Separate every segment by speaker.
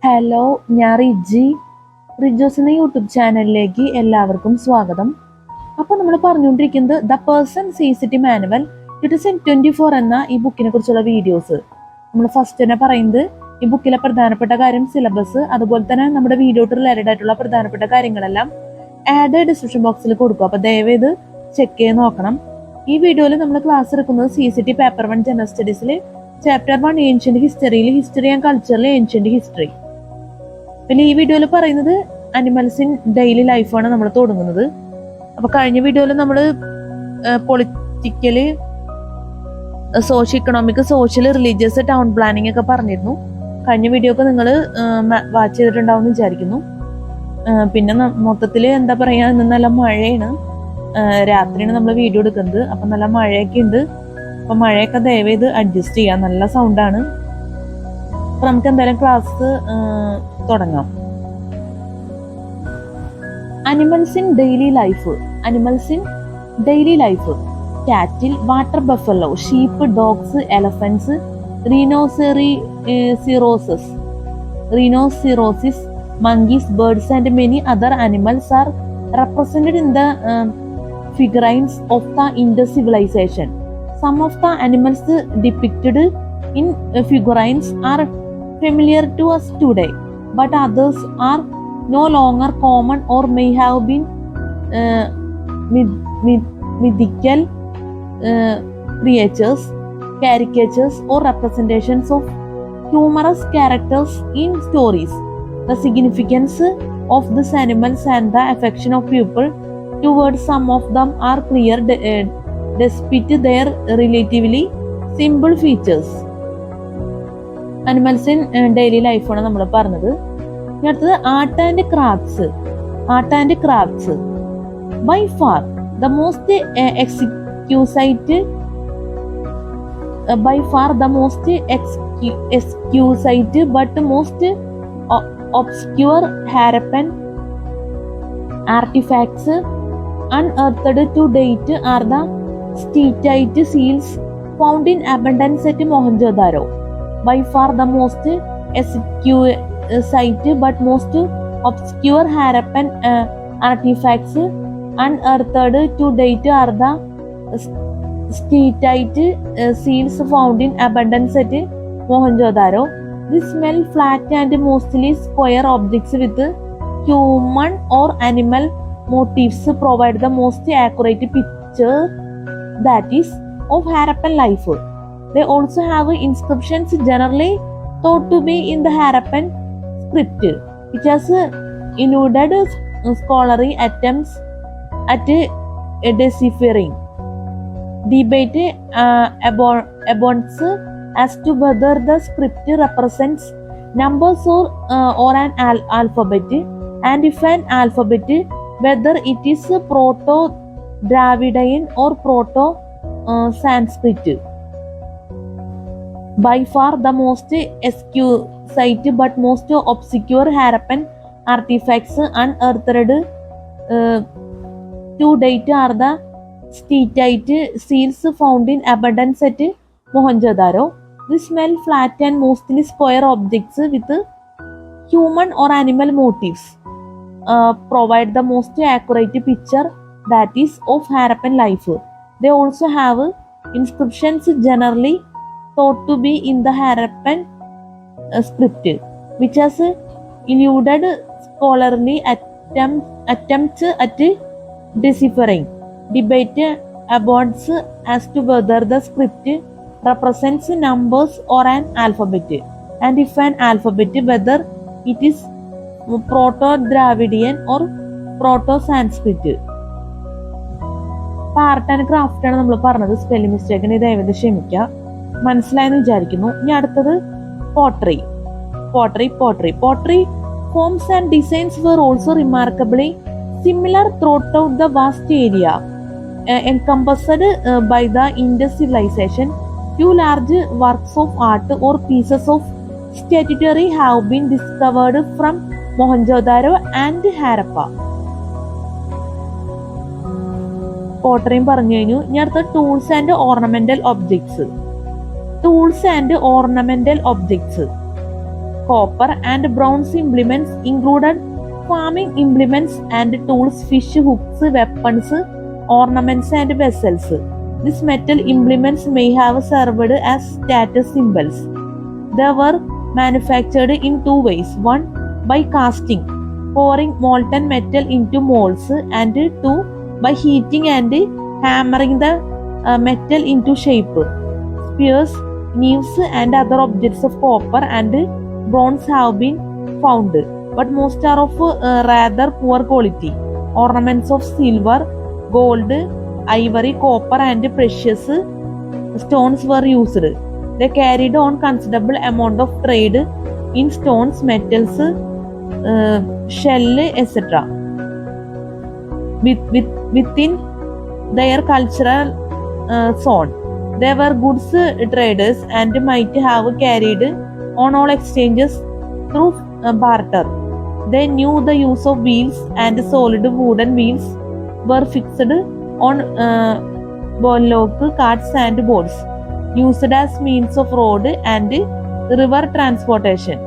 Speaker 1: Hello, ഞാൻ റിജോസ് എന്ന YouTube ചാനലിലേക്ക് എല്ലാവർക്കും സ്വാഗതം. അപ്പോൾ നമ്മൾ പറഞ്ഞുകൊണ്ടിരിക്കുന്നത് ദ പേഴ്സൺ CCT മാനുവൽ 2024 എന്ന ഈ ബുക്കിനെ കുറിച്ചുള്ള വീഡിയോസ്. നമ്മൾ ഫസ്റ്റ് തന്നെ പറയുന്നത് ഈ ബുക്കിലെ പ്രധാനപ്പെട്ട കാര്യം സിലബസ്, അതുപോലെ തന്നെ നമ്മുടെ വീഡിയോട്ട് റിലേറ്റഡ് ആയിട്ടുള്ള പ്രധാനപ്പെട്ട കാര്യങ്ങളെല്ലാം ആഡ് ഡിസ്ക്രിപ്ഷൻ ബോക്സിൽ കൊടുക്കും. അപ്പോൾ ദയവേത് ചെക്ക് ചെയ്ത് നോക്കണം. ഈ വീഡിയോയിൽ നമ്മൾ ക്ലാസ് എടുക്കുന്നത് CCT പേപ്പർ 1 ജനറൽ സ്റ്റഡീസിൽ ചാപ്റ്റർ 1 ഏൻഷ്യന്റ് ഹിസ്റ്ററിയിൽ ഹിസ്റ്ററി ആൻഡ് കൾച്ചറിൽ ഏൻഷ്യന്റ് ഹിസ്റ്ററി. പിന്നെ ഈ വീഡിയോയിൽ പറയുന്നത് അനിമൽസ് ഇൻ ഡെയിലി ലൈഫാണ് നമ്മൾ തുടങ്ങുന്നത്. അപ്പൊ കഴിഞ്ഞ വീഡിയോയിൽ നമ്മൾ political, economic, social, religious, town planning ഒക്കെ പറഞ്ഞിരുന്നു. കഴിഞ്ഞ വീഡിയോ ഒക്കെ നിങ്ങൾ വാച്ച് ചെയ്തിട്ടുണ്ടാവും എന്ന് വിചാരിക്കുന്നു. പിന്നെ മൊത്തത്തിൽ എന്താ പറയാ, ഇന്ന് നല്ല മഴയാണ്. രാത്രിയാണ് നമ്മൾ വീഡിയോ എടുക്കുന്നത്. അപ്പൊ നല്ല മഴയൊക്കെ ഉണ്ട്. അപ്പൊ മഴയൊക്കെ ദയവേത് അഡ്ജസ്റ്റ് ചെയ്യാം. നല്ല സൗണ്ടാണ്. അപ്പൊ നമുക്ക് എന്തായാലും ക്ലാസ് തുടങ്ങാം. Animals in daily life. Cattle, water buffalo, sheep, dogs, elephants, rhinoceroses, monkeys, birds and many other animals are represented in the figurines of the Indus civilization. Some of the animals depicted in figurines are familiar to us today, but others are no longer common or may have been mythical creatures, caricatures or representations of humorous characters in stories. The significance of these animals and the affection of people towards some of them are clear despite their relatively simple features. Animals in daily ലൈഫാണ് നമ്മൾ പറഞ്ഞത്. ഇനി അടുത്തത് art and crafts. By far the most exquisite but most obscure Harappan artifacts unearthed to date are the steatite seals found in abundance at Mohenjo-daro. By far the most exquisite but most obscure Harappan artifacts unearthed to date are the steatite seals found in abundance at Mohenjo-daro. These smell flat and mostly square objects with human or animal motifs provide the most accurate picture, that is, of Harappan life. They also have inscriptions generally thought to be in the Harappan script, which has eluded scholarly attempts at deciphering. Debate abounds as to whether the script represents numbers or an alphabet, and if an alphabet, whether it is Proto-Dravidian or Proto-Sanskrit. By far the most exquisite but most obscure Harappan artifacts unearthed to date are the steatite seals found in abundance at Mohenjo-daro. They smell flat and mostly square objects with human or animal motifs provide the most accurate picture, that is, of Harappan life. They also have inscriptions generally thought to be in the Harappan script, which has eluded scholarly attempts at deciphering. Debate abounds as to whether the script represents numbers or an alphabet, and if an alphabet, whether it is Proto-Dravidian or Proto-Sanskrit. Art and craft ആണ് നമ്മൾ പറഞ്ഞത്. Spelling മിസ്റ്റേക്കിന് ഇത് ഏകദേശം ക്ഷമിക്കുക. മനസ്സിലായെന്ന് വിചാരിക്കുന്നു. ഇനി അടുത്തത് pottery. Forms and designs were also remarkably similar throughout the vast area encompassed by the Indus civilization. Few large works of art or pieces of statuary have been discovered from Mohenjo-daro and Harappa. പോട്ടറിയും പറഞ്ഞു കഴിഞ്ഞു. ഇനി അടുത്ത tools and ornamental objects. copper, and bronze implements included farming implements and tools, fish hooks, weapons, ornaments, and vessels. These metal implements may have served as status symbols. They were manufactured in two ways: one, by casting, pouring molten metal into molds, and two, by heating and hammering the metal into shape. Spears, knives, and other objects of copper and bronze have been found, but most are of rather poor quality. Ornaments of silver, gold, ivory, copper, and precious stones were used. They carried on considerable amount of trade in stones, metals, shell, etc. Within their cultural zone. They were goods traders and might have carried on all exchanges through barter. They knew the use of wheels, and solid wooden wheels were fixed on bullock carts and boats, used as means of road and river transportation.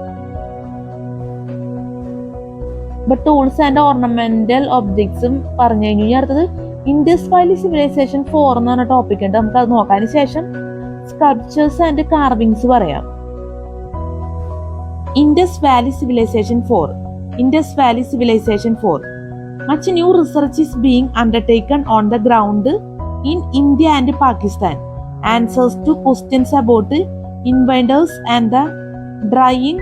Speaker 1: But tools and ornamental objects പറഞ്ഞു കഴിഞ്ഞാൽ അടുത്തത് Indus valley civilisation 4 എന്ന് പറഞ്ഞ topic ഉണ്ട്. നമുക്ക് അത് നോക്കാൻ ശേഷം സ്കൾപ്ചേഴ്സ് ആൻഡ് കാർവിങ്സ് പറയാം. Indus valley civilisation 4. Indus Valley Civilization 4. Much new research is being undertaken on the ground in India and Pakistan. Answers to questions about invaders and the drying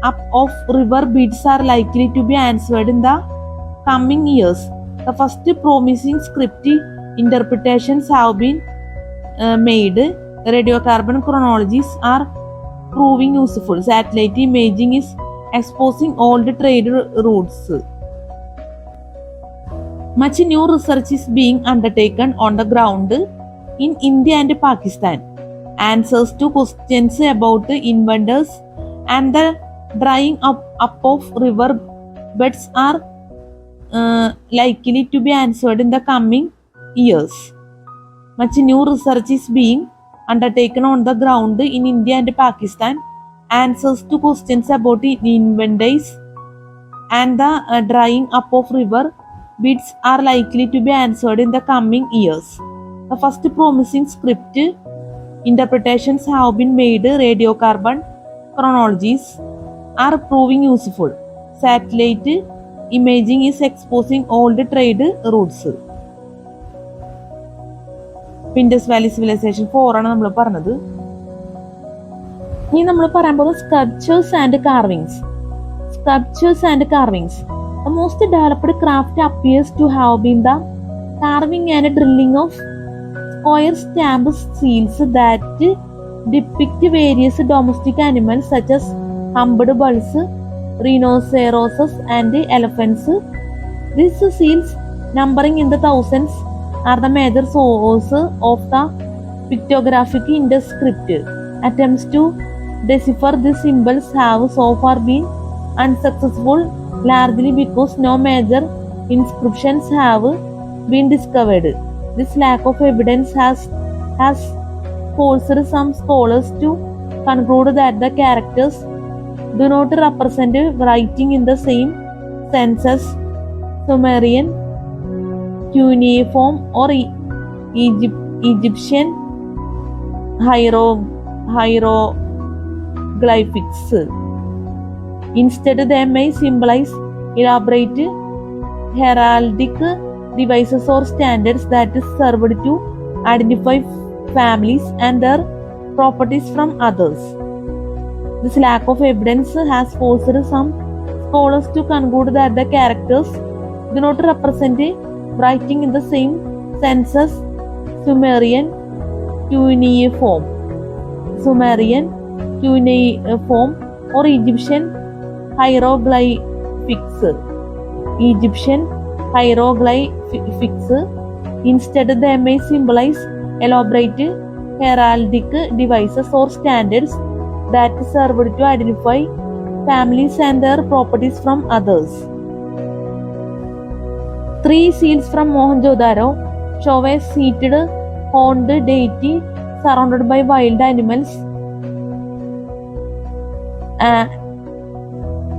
Speaker 1: up of river beds are likely to be answered in the coming years. The first promising script interpretations have been made. Radiocarbon chronologies are proving useful. Satellite imaging is exposing old trade routes. Much new research is being undertaken on the ground in India and Pakistan. Answers to questions about the invaders and the drying up of river beds are likely to be answered in the coming years. Much new research is being undertaken on the ground in India and Pakistan. Answers to questions about the invaders and the drying up of river beds are likely to be answered in the coming years. The first promising script interpretations have been made. Radiocarbon chronologies are proving useful. Satellite imaging is exposing old trade routes. Indus Valley Civilization 4 ആണ് നമ്മൾ പറഞ്ഞത്. ഇനി നമ്മൾ പറയാൻ പോകുന്നത് sculptures and carvings. Sculptures and carvings. The most developed craft appears to have been the carving and drilling of square stamp seals that depict various domestic animals such as humped bulls, rhinoceroses, and elephants. These seals, numbering in the thousands, are the major source of the pictographic Indus script. Attempts to decipher these symbols have so far been unsuccessful, largely because no major inscriptions have been discovered. This lack of evidence has forced some scholars to conclude that the characters do not represent writing in the same sense as Sumerian, cuneiform, or Egyptian hieroglyphics. Instead, they may symbolize elaborate heraldic devices or standards that served to identify families and their properties from others. This lack of evidence has forced some scholars to conclude that the characters do not represent writing in the same sense as Sumerian cuneiform or Egyptian hieroglyphics. Instead, they may symbolize elaborate heraldic devices or standards that served to identify families and their properties from others. 3 seals from Mohenjo-daro show a seated horned deity surrounded by wild animals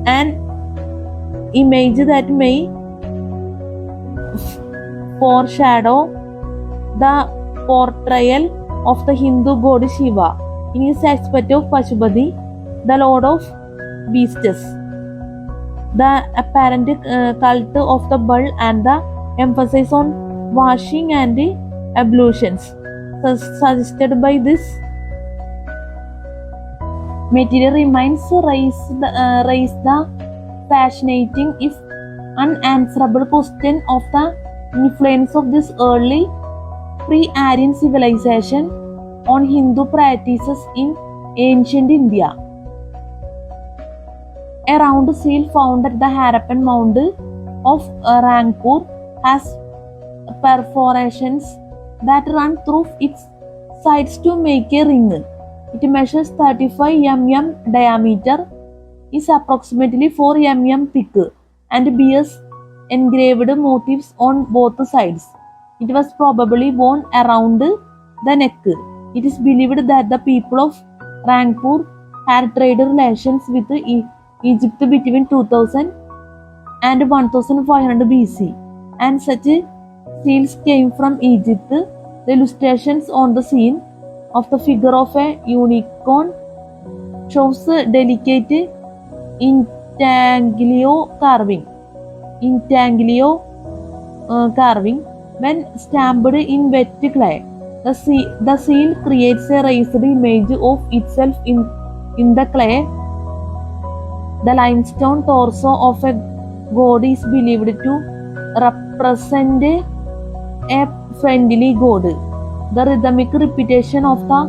Speaker 1: an image that may foreshadow the portrayal of the Hindu god Shiva in his aspect of Pashupati, the lord of beasts. The apparent cult of the bull and the emphasis on washing and ablutions suggested by this material remains raise the fascinating if unanswerable question of the influence of this early pre-Aryan civilization on Hindu practices in ancient India. A round seal found at the Harappan mound of Rangpur has perforations that run through its sides to make a ring. It measures 35 mm diameter, is approximately 4 mm thick, and bears engraved motifs on both sides. It was probably worn around the neck. It is believed that the people of Rangpur had trade relations with Egypt between 2000 and 1500 BC, and such seals came from Egypt. The illustrations on the scene of the figure of a unicorn shows delicate intaglio carving. When stamped in wet clay, the seal creates a raised image of itself in the clay. The limestone torso of a god is believed to represent a friendly god. The rhythmic repetition of the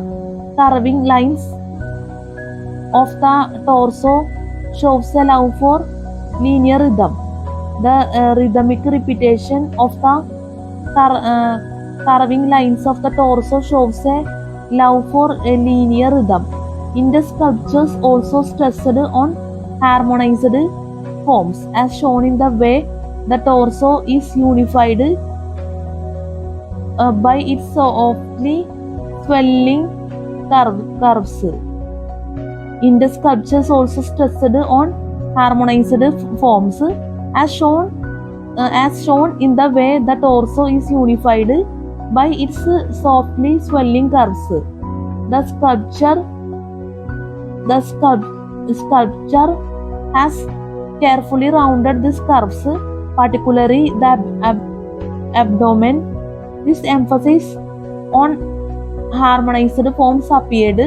Speaker 1: carving lines of the torso shows a love for linear rhythm. The rhythmic repetition of the carving lines of the torso shows a love for a linear rhythm. In the sculptures also stressed on harmonized forms, as shown in the way the torso is unified by its softly swelling curves. In the sculptures also stressed on harmonized forms, as shown in the way the torso is unified by its softly swelling curves. The sculpture has carefully rounded these curves, particularly the abdomen. This emphasis on harmonized forms appeared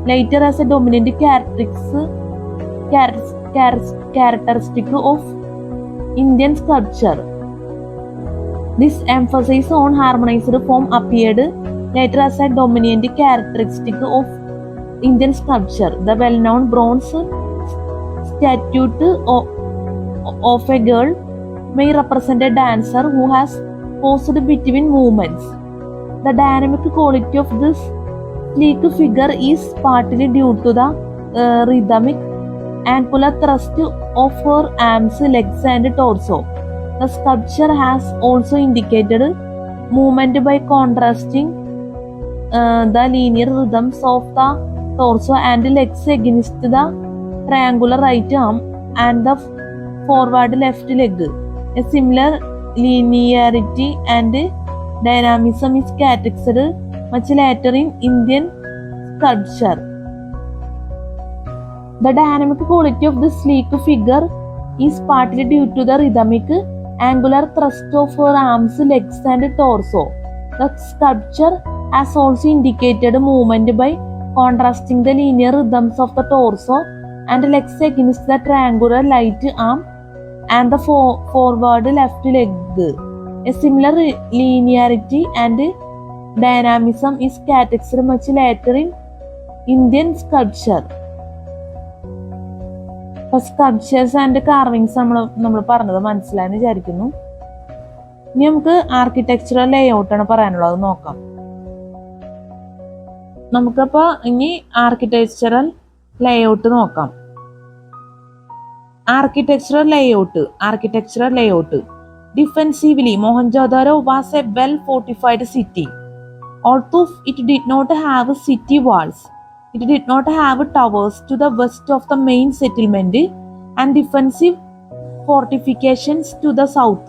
Speaker 1: later as a dominant characteristic of Indian sculpture. This emphasis on harmonized form appeared later as a dominant characteristic of Indian sculpture. The well-known bronze statue of a girl may represent a dancer who has paused between movements. The dynamic quality of this sleek figure is partly due to the rhythmic angular thrust of her arms, legs, and torso. The sculpture has also indicated movement by contrasting the linear rhythms of the torso and legs against the triangular right arm and the forward left leg. A similar linearity and dynamism is characterized much later in Indian sculpture. The dynamic quality of the sleek figure is partly due to the rhythmic angular thrust of her arms, legs, and torso. The sculpture has also indicated movement by contrasting the linear rhythms of the torso and legs against the triangular right arm and the forward left leg. A similar linearity and dynamism is characterized much later in Indian sculpture. Sculptures and carvings നമ്മൾ പറഞ്ഞത് മനസ്സിലായെന്ന് വിചാരിക്കുന്നു. ഇനി നമുക്ക് architectural ലേഔട്ടാണ് പറയാനുള്ളത്, നോക്കാം. നമുക്കപ്പോൾ ഇനി ആർക്കിടെക്ചറൽ ലേഔട്ട് നോക്കാം. Architectural layout defensively Mohenjo-daro was a well-fortified city. Although it did not have city walls, it did not have towers to the west of the main settlement and defensive fortifications to the south.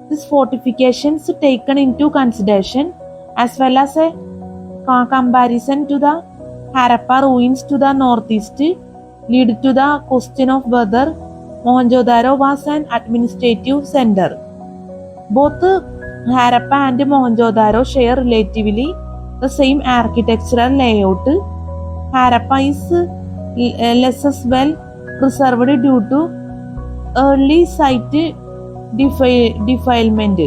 Speaker 1: These fortifications taken into consideration as well as a comparison to the Harappa ruins to the northeast lead to the question of whether Mohenjo-daro was an administrative center. Both Harappa and Mohenjo-daro share relatively the same architectural layout. Harappa is less well preserved due to early site defilement.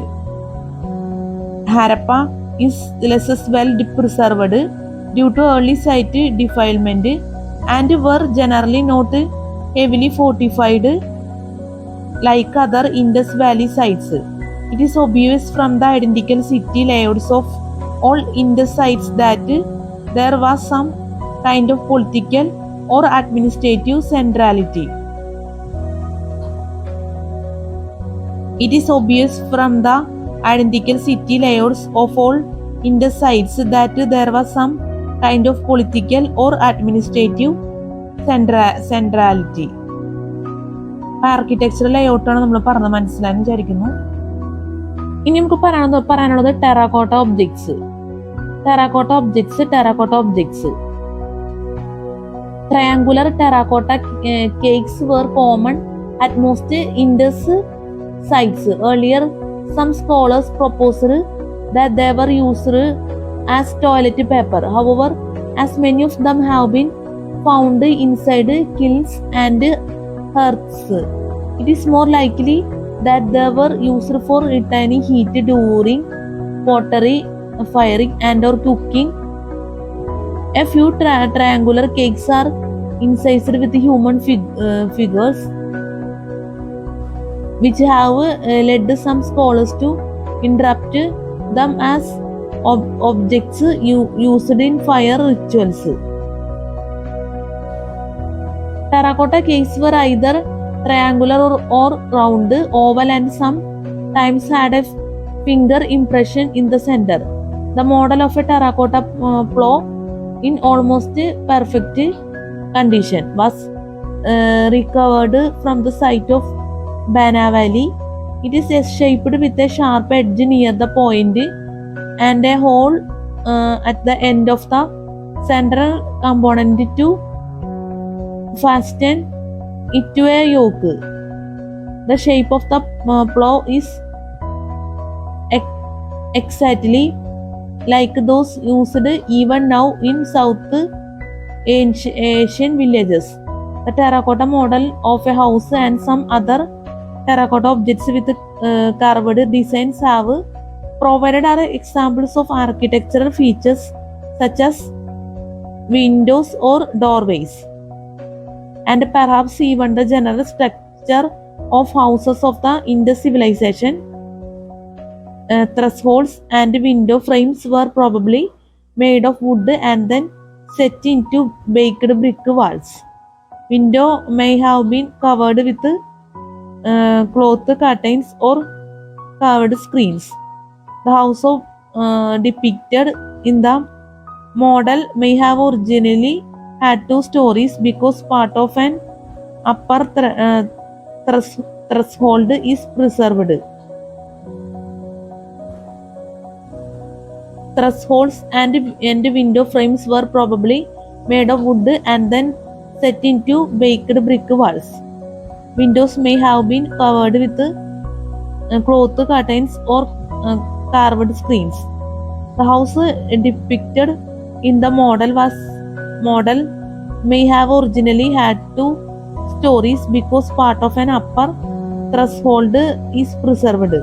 Speaker 1: Harappa is less well preserved due to early site defilement and were generally not heavily fortified like other Indus Valley sites. It is obvious from the identical city layouts of all Indus sites that there was some kind of political or administrative centrality. It is obvious from the identical city layouts of all Indus sites that there was some kind of political or administrative centrality. Architectural ലേഔട്ടാണ് നമ്മൾ പറഞ്ഞത്, മനസ്സിലായെന്ന് വിചാരിക്കുന്നു. ഇനി നമുക്ക് പറയാനുള്ളത് terracotta objects. Triangular terracotta cakes were common at most Indus sites. Earlier, some scholars proposed that they were used as toilet paper. However, as many of them have been found inside kilns and hearths, it is more likely that they were used for retaining heat during pottery firing and or cooking. A few triangular cakes are incised with human figures, which have led some scholars to interpret them as objects used in fire rituals. Terracotta cakes were either triangular or round, oval, and sometimes had a finger impression in the center. The model of a terracotta plow in almost perfect condition was recovered from the site of Bana Valley. It is shaped with a sharp edge near the point and a hole at the end of the central component to fasten it to a yoke. The shape of the plow is exactly like those used even now in South Asian villages. The terracotta model of a house and some other terracotta objects with carved designs have provided are examples of architectural features such as windows or doorways, and perhaps even the general structure of houses of the Indus civilization. Thresholds and window frames were probably made of wood and then set into baked brick walls. Window may have been covered with cloth curtains or carved screens. The house depicted in the model may have originally had 2 stories because part of an upper threshold is preserved. Thresholds and window frames were probably made of wood and then set into baked brick walls. Windows may have been covered with cloth curtains or carved screens. The house depicted in the model may have originally had 2 stories because part of an upper threshold is preserved.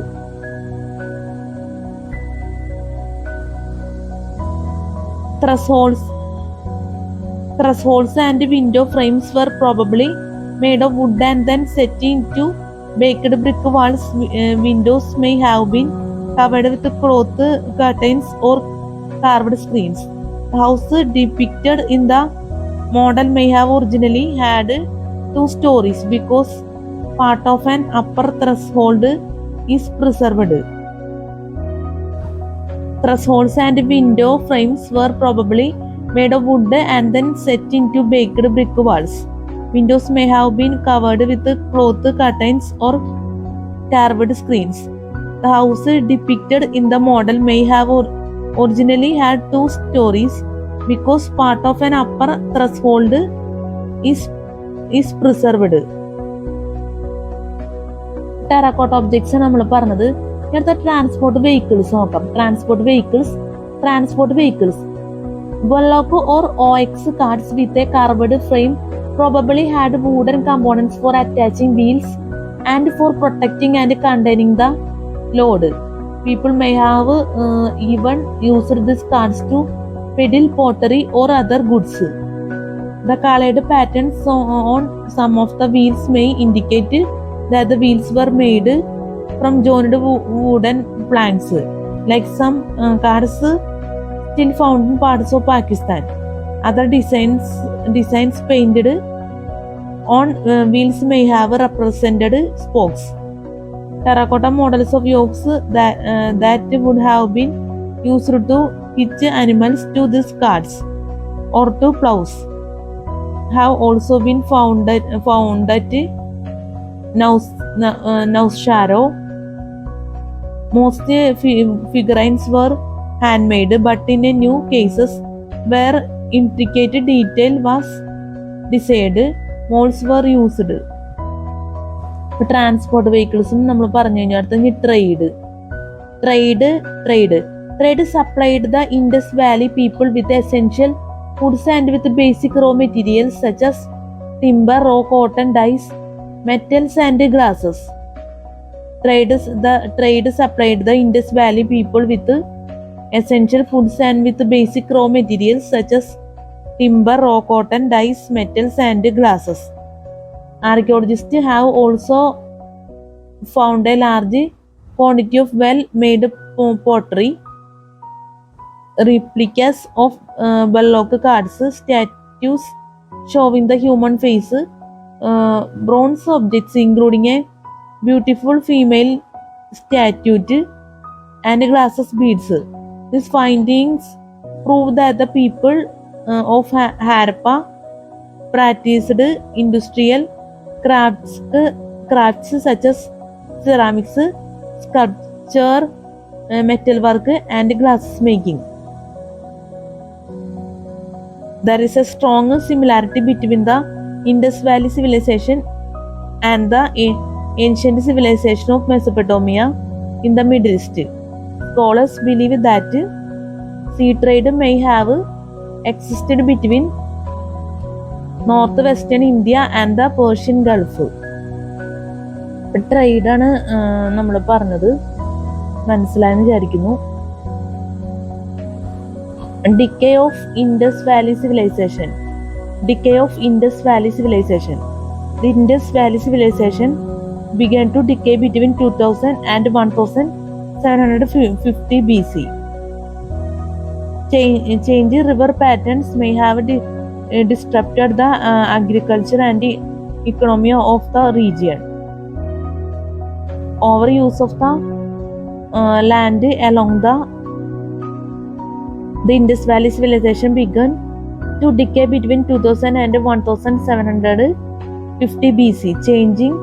Speaker 1: Thresholds and window frames were probably made of wood and then set into baked brick walls. Windows may have been covered with cloth curtains or carved screens. The house depicted in the model may have originally had 2 stories because part of an upper threshold is preserved. Thresholds and window frames were probably made of wood and then set into baked brick walls. Windows may have been covered with cloth curtains or carved screens. The house depicted in the model may have originally had 2 stories because part of an upper threshold is preserved. Terracotta objects നമ്മൾ പറഞ്ഞത്. അടുത്ത transport vehicles നോക്കാം. Transport vehicles Bullock or OX carts with a carved frame probably had wooden components for attaching wheels and for protecting and containing the load. People may have even used these carts to peddle pottery or other goods. The colored patterns on some of the wheels may indicate that the wheels were made from joined wooden planks, like some cars still found in parts of Pakistan. Other designs painted on wheels may have represented spokes. Terracotta models of yokes that would have been used to hitch animals to these carts or to plows have also been found at Nausharo. Most figurines were handmade, but in a new cases where intricate detail was desired, molds were used. Transport vehicles നമ്മൾ പറഞ്ഞു കഴിഞ്ഞാൽ അടുത്ത trade supplied the Indus Valley people with essential foods and with basic raw materials such as timber, raw cotton, dyes, metals and glasses. Trade supplied the Indus Valley people with essential foods and with basic raw materials such as timber, raw cotton, dyes, metals and glasses. Archaeologists have also found a large quantity of well-made pottery, replicas of Bullock carts, statues showing the human face, bronze objects including a beautiful female statue and glasses beads. These findings prove that the people of Harappa practiced industrial crafts such as ceramics, sculpture, metalwork and glass making. There is a strong similarity between the Indus Valley civilization and the ancient civilization of Mesopotamia in the Middle East. Scholars believe that sea trade may have existed between northwestern India and the Persian Gulf. Trade ആണ് നമ്മൾ പറഞ്ഞത്, മനസ്സിലായെന്ന് വിചാരിക്കുന്നു. Decay of Indus Valley Civilization. The Indus Valley Civilization began to decay between 2000 and 1750 BC. Changing river patterns may have disrupted the agriculture and the economy of the region. Overuse of the land along the Indus Valley Civilization began to decay between 2000 and 1750 BC. Changing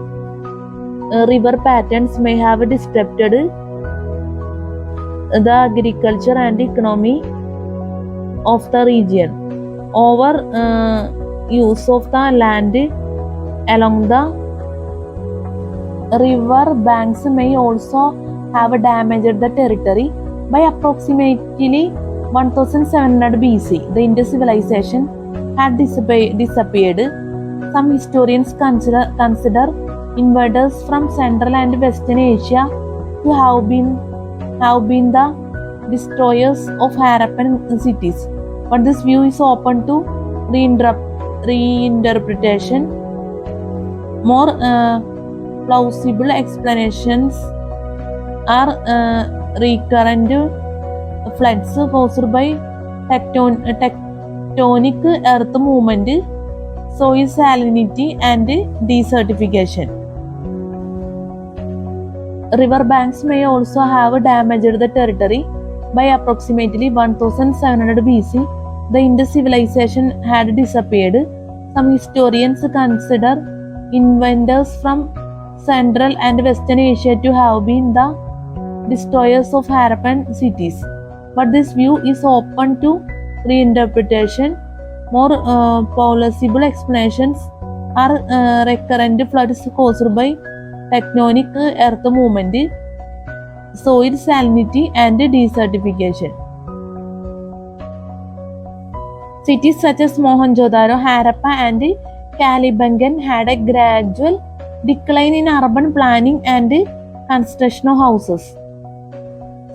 Speaker 1: river patterns may have disrupted the agriculture and economy of the region. Over use of the land along the river banks may also have damaged the territory. By approximately 1700 BC, the Indus civilization had disappeared. Some historians consider invaders from Central and Western Asia to have been the destroyers of Harappan cities, but this view is open to reinterpretation. More plausible explanations are recurrent floods caused by tectonic earth movement, soil salinity and desertification. River banks may also have damaged the territory. By approximately 1700 BC, the Indus civilization had disappeared. Some historians consider invaders from Central and Western Asia to have been the destroyers of Harappan cities. But this view is open to reinterpretation. More plausible explanations are recurrent floods caused by tectonic earth movement, soil salinity, and desertification. Cities such as Mohenjo-daro, Harappa, and Kalibangan had a gradual decline in urban planning and construction of houses.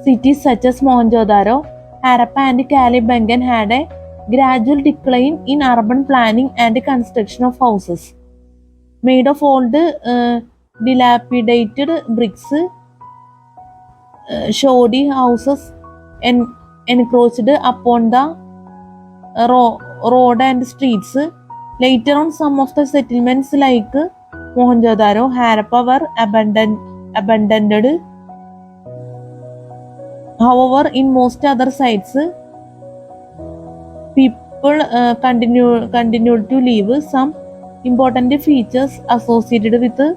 Speaker 1: Cities such as Mohenjo-daro, Harappa, and Kalibangan had a gradual decline in urban planning and construction of houses. Made of old dilapidated bricks, shoddy houses encroached upon the road and streets. Later on, some of the settlements like Mohenjo-daro, Harappa were abandoned. However, in most other sites, people continued to live. Some important features associated with the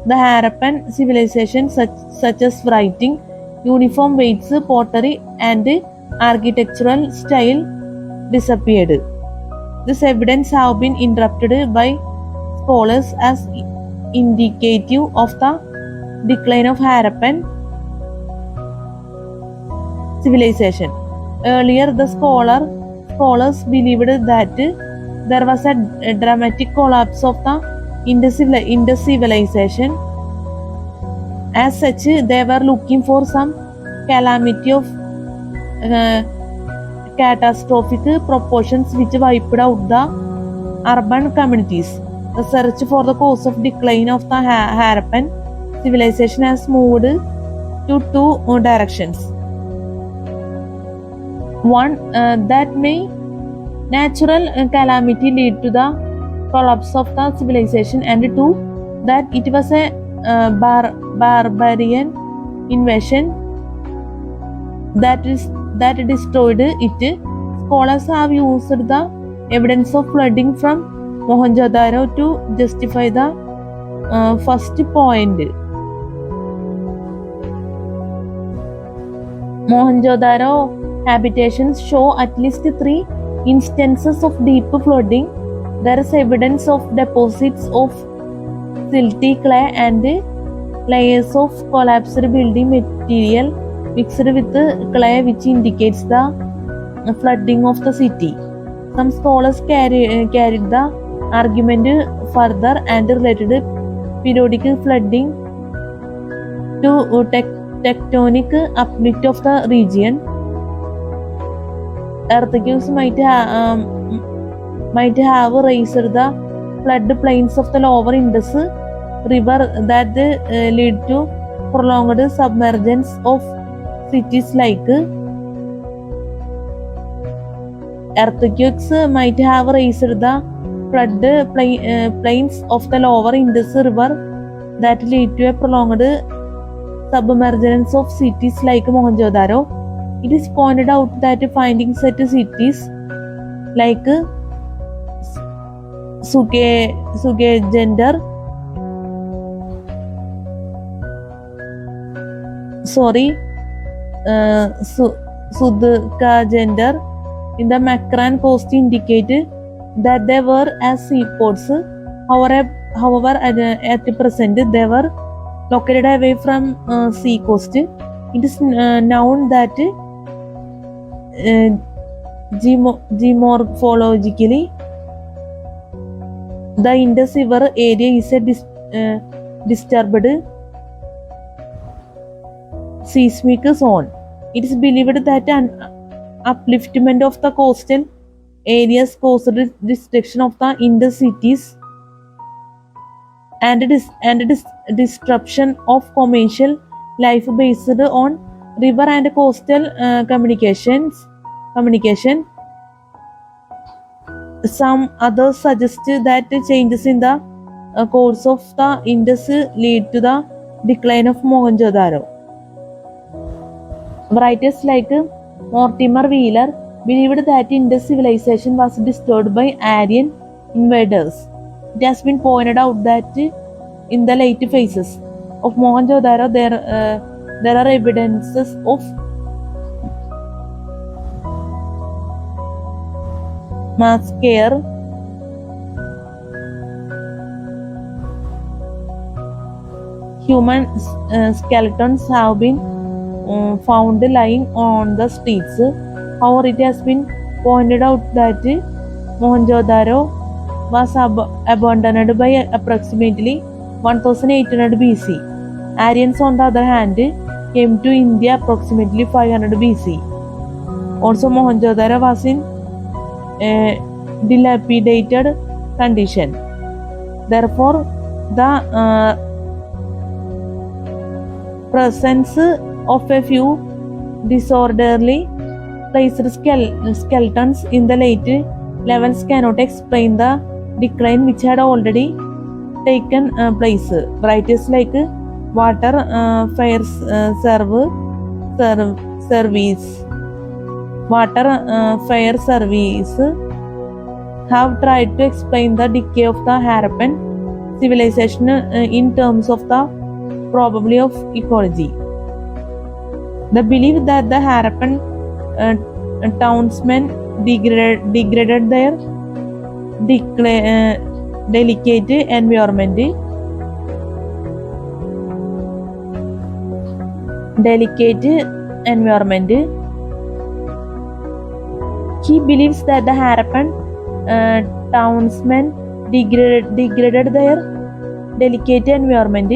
Speaker 1: Harappan civilization, such as writing, uniform weights, pottery, and architectural style, disappeared. This evidence have been interpreted by scholars as indicative of the decline of Harappan civilization. Earlier, the scholars believed that there was a dramatic collapse of the Indus civilization. As such, they were looking for some calamity of catastrophic proportions which wiped out the urban communities. The search for the cause of decline of the Harappan civilization has moved to two directions. One, that may natural calamity lead to the collapse of the civilization, and two, that it was a barbarian invasion that destroyed it. Scholars have used the evidence of flooding from Mohenjo-daro to justify the first point. Mohenjo-daro habitations show at least 3 instances of deep flooding. There is evidence of deposits of silty clay and layers of collapsed building material mixed with clay, which indicates the flooding of the city. Some scholars carried the argument further and related periodic flooding to tectonic uplift of the region. Earthquakes might have raised the flood plains of the lower Indus River that lead to prolonged submergence of cities like earthquakes might have raised the flood plains of the lower Indus River that lead to a prolonged submergence of cities like Mohenjo-daro. It is pointed out that findings at cities like Sudhkagender in the Makran coast indicate that they were as seaports. However, at present they were located away from sea coast. It is known that geomorphologically the Indus River area is a disturbed seismic zone. It is believed that an upliftment of the coastal areas caused destruction of the Indus cities and disruption of commercial life based on river and coastal communication. Some others suggest that changes in the course of the Indus lead to the decline of Mohenjo-daro. Writers like Mortimer Wheeler believed that Indus civilization was destroyed by Aryan invaders. It has been pointed out that in the late phases of Mohenjo-daro, there are evidences of massacre, human skeletons have been found lying on the streets. However, it has been pointed out that Mohenjo-daro was abandoned by approximately 1800 BC. Aryans, on the other hand, came to India approximately 500 BC. Also, Mohenjo-daro was in a dilapidated condition. Therefore, the presence of a few disorderly placed skeletons in the late levels cannot explain the decline which had already taken place. Varieties like water fire service have tried to explain the decay of the Harappan civilization in terms of the probability of ecology. The belief that the Harappan townsmen degraded their delicate environment He believes that the Harappan townsmen degraded their delicate environment.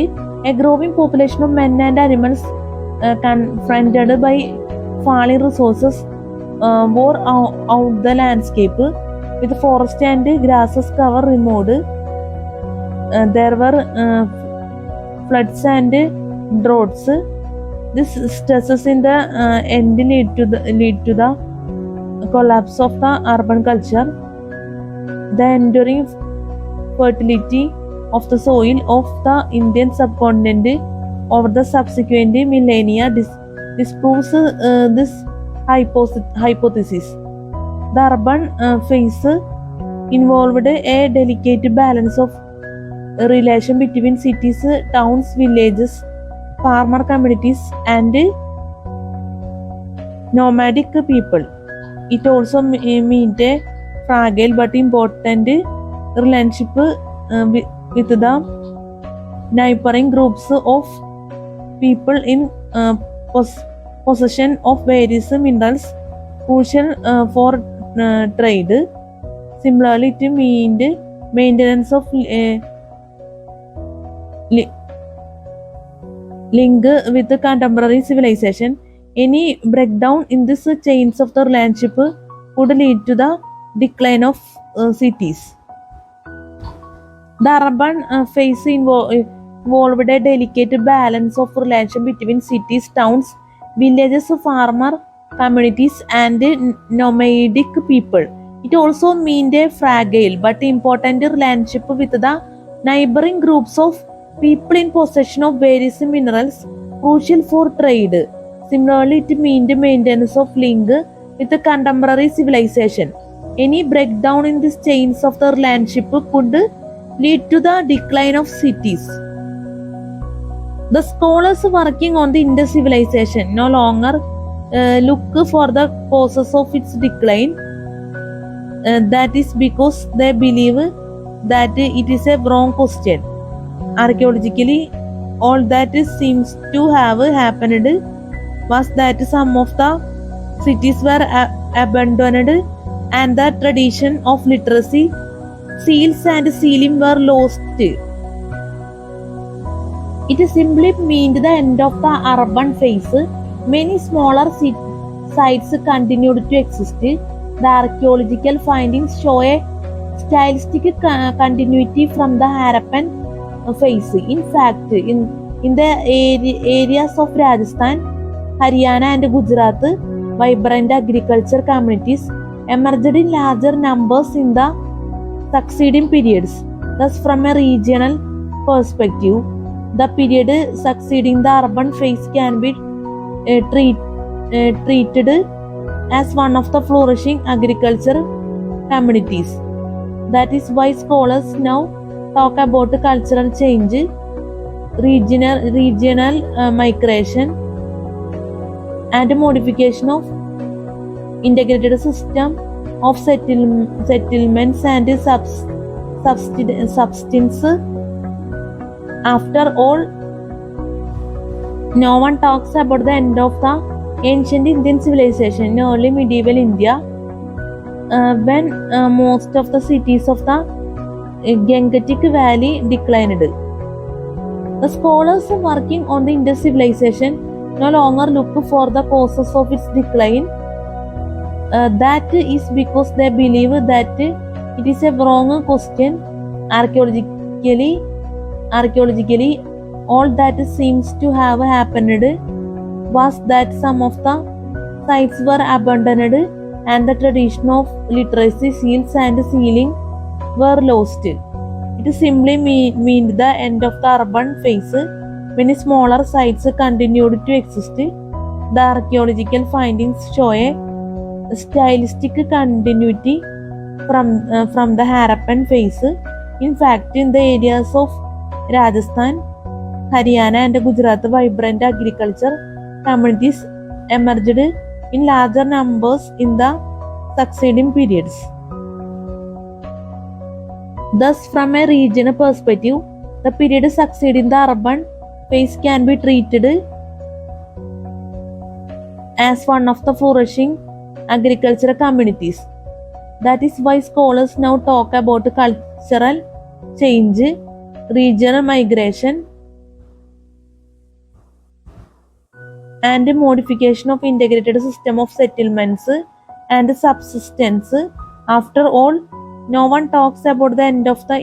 Speaker 1: A growing population of men and animals confronted by falling resources wore out the landscape. With forest and grasses cover removed, there were floods and droughts. This stresses in the end lead to the collapse of the urban culture. The enduring fertility of the soil of the Indian subcontinent over the subsequent millennia disproves this hypothesis. The urban phase involved a delicate balance of relation between cities, towns, villages, farmer communities, and nomadic people. It also meant a fragile but important relationship with the neighboring groups of people in possession of various minerals crucial for trade. Similarly, it meant maintenance of link with the contemporary civilization. Any breakdown in this chains of the relationship would lead to the decline of cities. The urban phase involved a delicate balance of relation between cities, towns, villages, farmer communities, and nomadic people. It also meant a fragile but important relationship with the neighboring groups of people in possession of various minerals crucial for trade. Similarly, it meant maintenance of link with the contemporary civilization. Any breakdown in these chains of the relationship could lead to the decline of cities. The scholars working on the Indus civilization no longer look for the causes of its decline. That is because they believe that it is a wrong question. Archaeologically, all that seems to have happened was that some of the cities were abandoned and the tradition of literacy, seals and sealing were lost. It simply meant the end of the urban phase. Many smaller sites continued to exist. The archaeological findings show a stylistic continuity from the Harappan phase. In fact, in the areas of Rajasthan, Haryana and Gujarat, vibrant agriculture communities emerged in larger numbers in the succeeding periods. Thus, from a regional perspective, the period succeeding the urban phase can be treated as one of the flourishing agriculture communities. That is why scholars now talk about cultural change, regional migration, and modification of integrated system of settlements and substance. After all, no one talks about the end of the ancient Indian civilization in early medieval India, when most of the cities of the Gangetic Valley declined. The scholars working on the Indus civilization no longer look for the causes of its decline. That is because they believe that it is a wrong question. Archaeologically, all that seems to have happened was that some of the sites were abandoned and the tradition of literacy, seals and sealing were lost. It simply meant the end of the urban phase. Many smaller sites continued to exist. The archaeological findings show a stylistic continuity from the Harappan phase. In fact, in the areas of Rajasthan, Haryana and Gujarat, vibrant agriculture communities emerged in larger numbers in the succeeding periods. Thus, from a regional perspective, the period succeeding the urban phase can be treated as one of the flourishing agricultural communities. That is why scholars now talk about cultural change, regional migration, and modification of integrated system of settlements and subsistence. After all, no one talks about the end of the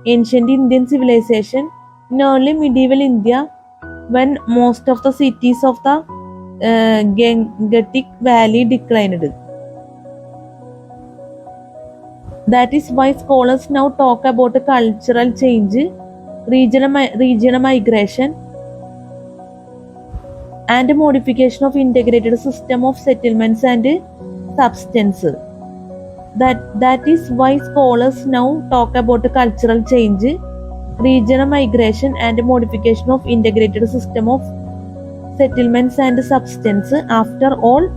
Speaker 1: ancient Indian civilization in early medieval India, when most of the cities of the Gangetic Valley declined. That is why scholars now talk about cultural change, regional migration, and modification of integrated system of settlements and substance. That is why scholars now talk about cultural change, regional migration, and modification of integrated system of settlements and substance. After all,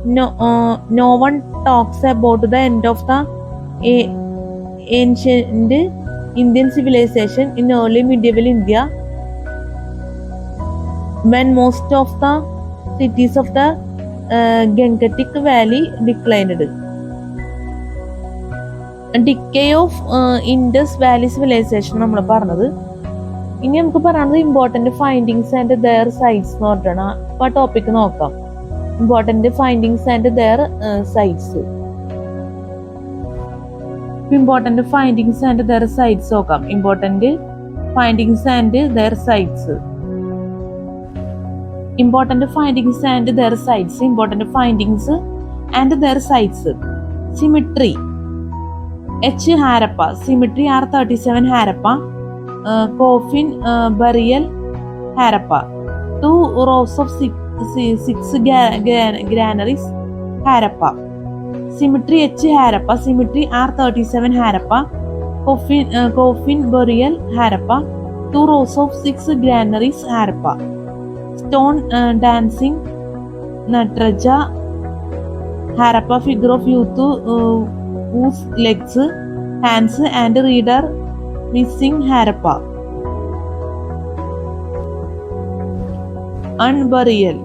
Speaker 1: no one talks about the end of the ancient Indian civilization in early medieval India, when most of the cities of the Gangetic Valley declined. Decay of Indus Valley civilization നമ്മൾ പറഞ്ഞത്. ഇനി നമുക്ക് പറയുന്നത് important findings and their sites എന്ന് പറഞ്ഞിട്ടാണ്. അപ്പോൾ ആ topic നോക്കാം. Important findings and their sites. Important findings and their sites നോക്കാം. Important findings and their sites. Important findings and their sites. Important findings and their sites. Symmetry. H. Harappa. Symmetry R37 Harappa. Coffin burial Harappa. 2 rows of 6 granaries Harappa. Symmetry H. Harappa. Symmetry R37 Harappa. Coffin burial Harappa. 2 rows of 6 granaries Harappa. Stone dancing Nataraja Harappa. Figure of youth whose legs, hands and reader missing Harappa. Unburial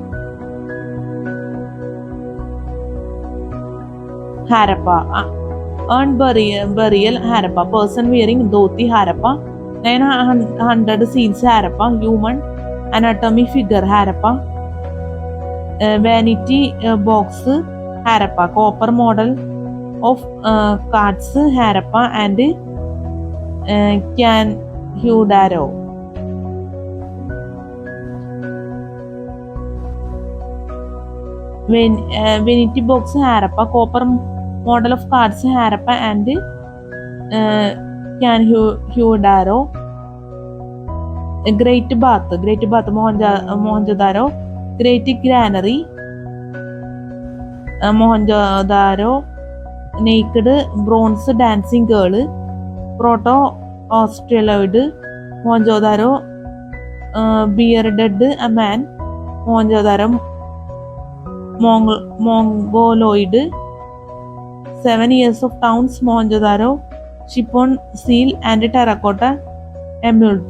Speaker 1: Harappa. Unburial Harappa. Person wearing dhoti Harappa. 900 seals Harappa. Human anatomy figure Harappa. Vanity box Harappa. Copper model of cards Harappa and Canhudaro. Vanity box Harappa. Copper model of cards Harappa and Canhudaro. Great bath Mohenjo-daro. Great granary Mohenjo-daro. naked bronze dancing girl, proto-australoid, Mohenjo-daro, bearded a man, Mohenjo-daro, Mongoloid, 7 years of towns, Mohenjo-daro, chiffon seal and terracotta emerald.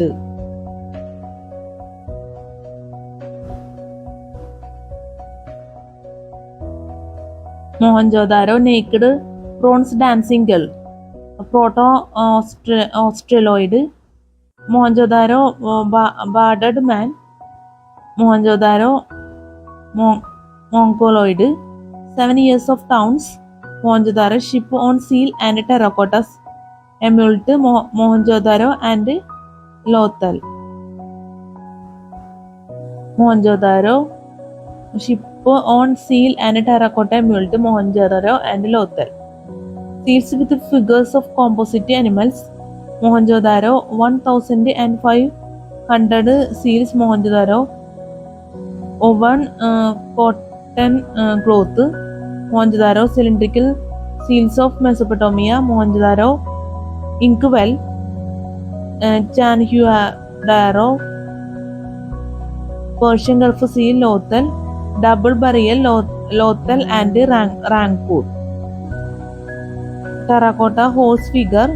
Speaker 1: Mohenjo-daro, naked bronze dancing girl, proto-australoid, Mohenjo-daro, bearded man, Mohenjo-daro, Mongoloid, 7 years of towns, Mohenjo-daro, ship on seal and terracotta emerald, Mohenjo-daro and Lothal. Mohenjo-daro, ship on seal and terracotta emerald, Mohenjo-daro and Lothal. Seals with figures of composite animals, Mohenjo-daro, 1,500 seals, Mohenjo-daro, woven cotton cloth, Mohenjo-daro, cylindrical seals of Mesopotamia, Mohenjo-daro, inkwell, Chanhuadaro, Persian Gulf seal, Lothal, double burial, Lothal and Rangpur. Terracotta horse figure,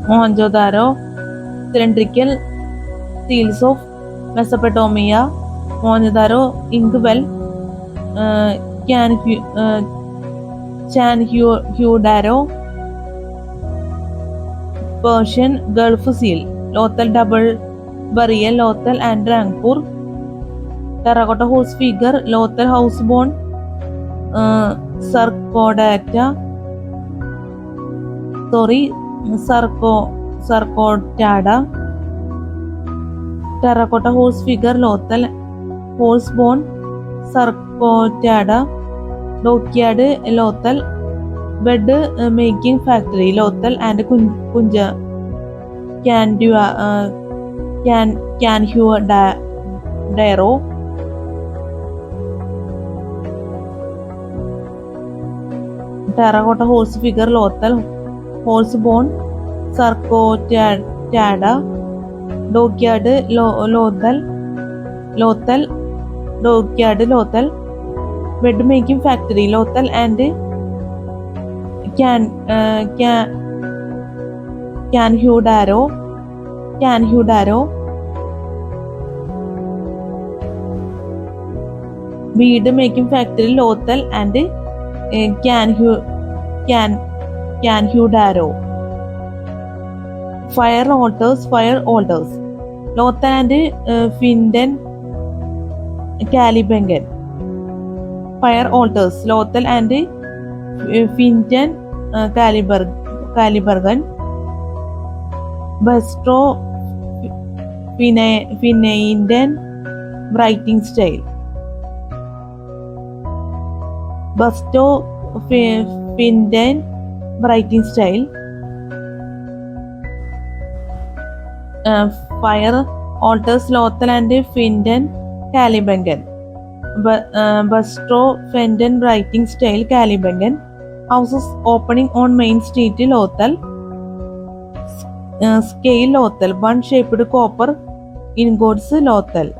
Speaker 1: Mohenjo-daro, cylindrical seals of Mesopotamia, Mohenjo-daro, inkwell, Chanhuadaro, Persian Gulf seal, Lothal double burial, Lothal and Rangpur. Terracotta horse figure, Lothal housebone, Sarcotada. Terracotta horse figure, Lothal horsebone, Sarcotada. Dockyard, Lothal, bed making factory, Lothal and Kunja Canhuadaro. Terracotta horse figure, Lothal horsebone, Sarcotada. Dockyard, Lothal, Dockyard, Lothal, bed making factory, Lothal and Canhuadaro. Bead making factory, Lothal and Canhuadaro. Fire altars, Lothal and Finden, Calibangan. Fire altars, Lothal and Finden, Calibangan. Bustro Finainden, writing style. Busto Finden, writing style. Fire altars, Lothal and Finden, Calibangan. Bustro Finden, writing style, Calibangan. Houses opening on Main Street, Lothal. Scale, Lothal, bun-shaped copper ingots, Lothal.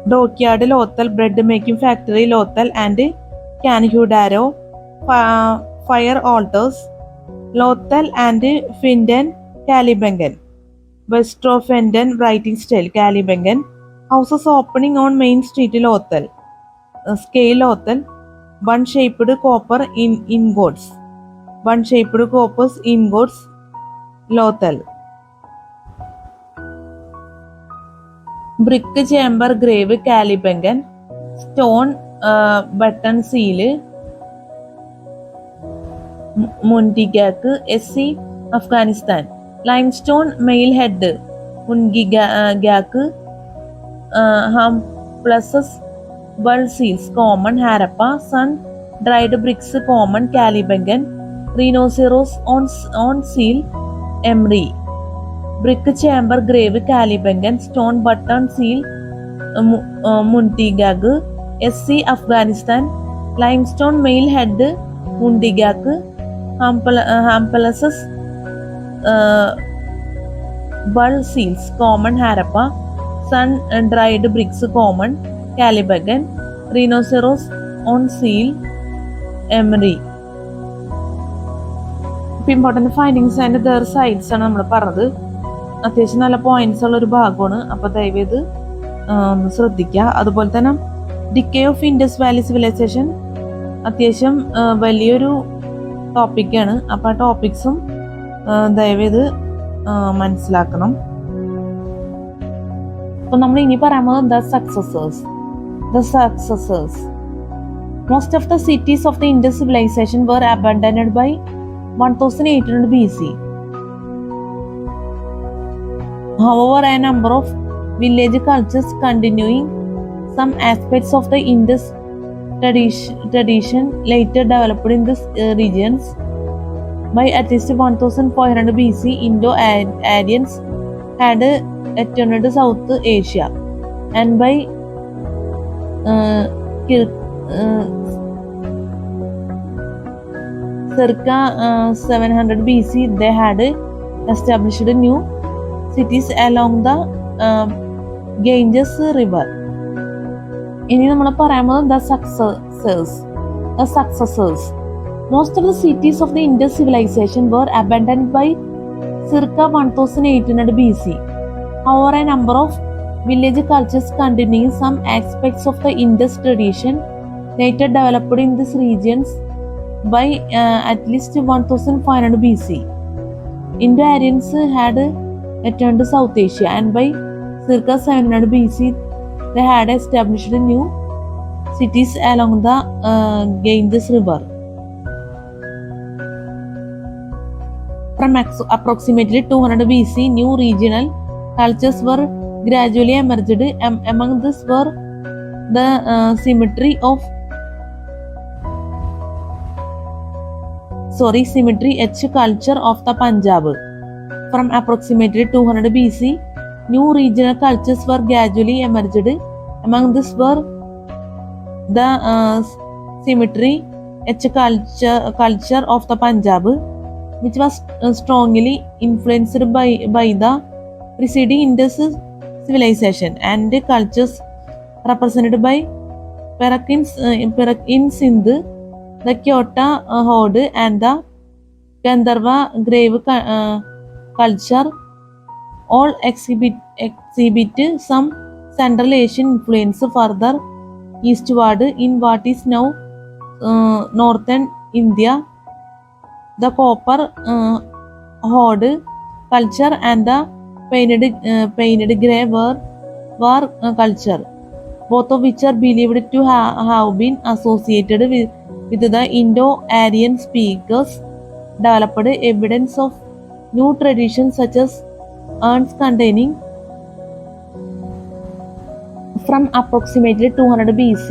Speaker 1: Dockyard, Lothal, bread making factory, Lothal and Canhuadaro. Fire altars, Lothal and Finden, Calibangan. Bustro Finden, writing style, Calibangan. Houses opening on Main Street, Lothal. Scale, Lothal, bun-shaped copper ingots. Bun-shaped copper ingots, Lothal. Brick chamber grave, Calibangan. Stone button seal, Muntigak, SC, Afghanistan. Limestone male head, Mungigak, Ham pluses, bull seals, common, Harappa. Sun dried bricks, common, Calibangan. Rhinoceros on seal, Emery. brick chamber grave Calibangan, stone button seal Muntigag, SC Afghanistan, limestone male head Mundigak, Hampalasus Bull seals common Harappa, sun dried bricks common Calibagan, rhinoceros on seal Emery. Important findings and there sides ആണ് നമ്മൾ പറഞ്ഞത്. അത്യാവശ്യം നല്ല points ഉള്ള ഒരു ഭാഗമാണ്. അപ്പോൾ ദയവേത് ഒന്ന് ശ്രദ്ധിക്കുക. അതുപോലെ തന്നെ decay of Indus valley civilisation അത്യാവശ്യം വലിയൊരു ടോപ്പിക്കാണ്. അപ്പോൾ ആ ടോപ്പിക്സും ദയവേത് മനസ്സിലാക്കണം. അപ്പോൾ നമ്മൾ ഇനി പറയാൻ പോകുന്നത് the successors. Most of the cities of the Indus civilization were abandoned by 1800 BC. However, a number of village cultures continuing some aspects of the Indus tradition later developed in these regions. By at least 1500 BC, Indo-Aryans had entered South Asia, and by circa 700 BC, they had established new cities along the Ganges River. ഇനി നമ്മൾ പറയാൻ പോകുന്നത് the successors. Most of the cities of the Indus civilization were abandoned by circa 1800 BC. However, a number of village cultures continuing some aspects of the Indus tradition later developed in these regions by at least 1500 BC. Indo-Aryans had returned to South Asia, and by circa 700 BC, they had established new cities along the Ganges River. From approximately 200 BC, new regional cultures were gradually emerged. Among these were the symmetry H culture of the Punjab. From approximately 200 BC, new regional cultures were gradually emerged. Among these were the symmetry H culture of the Punjab, which was strongly influenced by the preceding Indus civilization, and the cultures represented by Perak in Sindh, the Kyoto Horde, and the Gandharva grave culture all exhibit some Central Asian influence further eastward in what is now northern India. The Copper Horde culture and the painted grey war culture, both of which are believed to have been associated with the Indo-Aryan speakers, developed evidence of new traditions such as urns containing. From approximately 200 BC,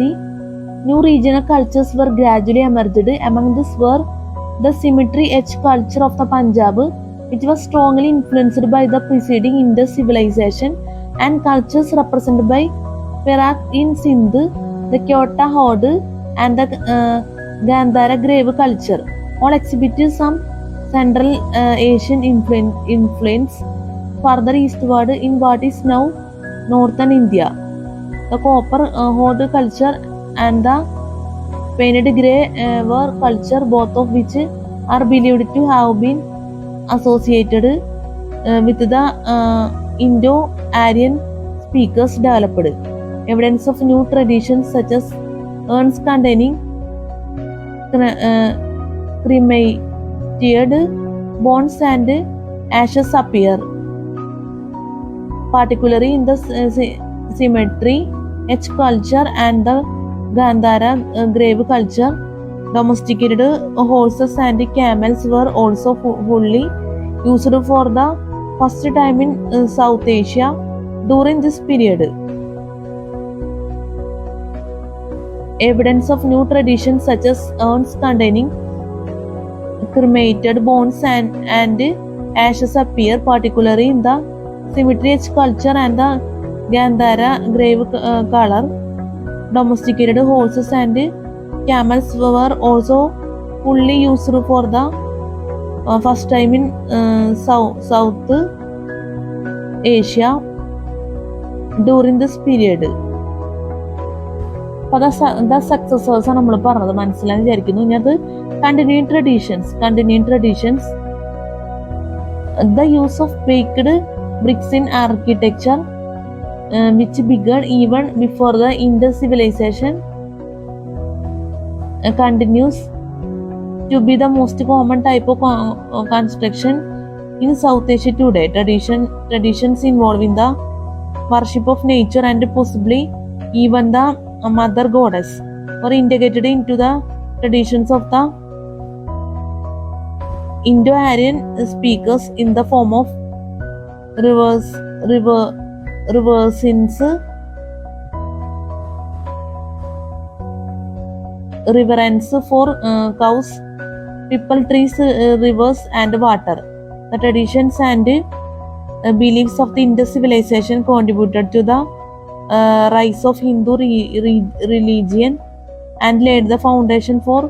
Speaker 1: new regional cultures were gradually emerged. Among these were the symmetry H culture of the Punjab, which was strongly influenced by the preceding Indus civilization, and cultures represented by Perak in Sindh, the Kyoto Horde, and the Gandhara grave culture, all exhibited some Central Asian influence further eastward in what is now northern India. The Copper Horde culture and the painted grey war culture, both of which are believed to have been associated with the Indo-Aryan speakers, developed evidence of new traditions such as urns containing cremated bones and ashes appear, particularly in the symmetry H culture and the Gandhara grave culture. Domesticated horses and camels were also fully used for the first time in South Asia during this period. Evidence of new traditions such as urns containing cremated bones and ashes appear, particularly in the cemetery culture and the Gandhara grave color. Domesticated horses and camels were also fully used for the first time in South Asia during this period. അപ്പോൾ the സക്സസേഴ്സാണ് നമ്മൾ പറഞ്ഞത്, മനസ്സിലായി വിചാരിക്കുന്നു. ഇനി അത് continuing traditions the use of baked bricks in architecture, which began even before the Indus civilization, continues to be the most common type of construction in South Asia today. Traditions involving the worship of nature and possibly even the mother goddess were integrated into the traditions of the Indo-Aryan speakers in the form of reverence for cows, people, trees, rivers, and water. The traditions and beliefs of the Indus civilization contributed to the rise of Hindu religion and laid the foundation for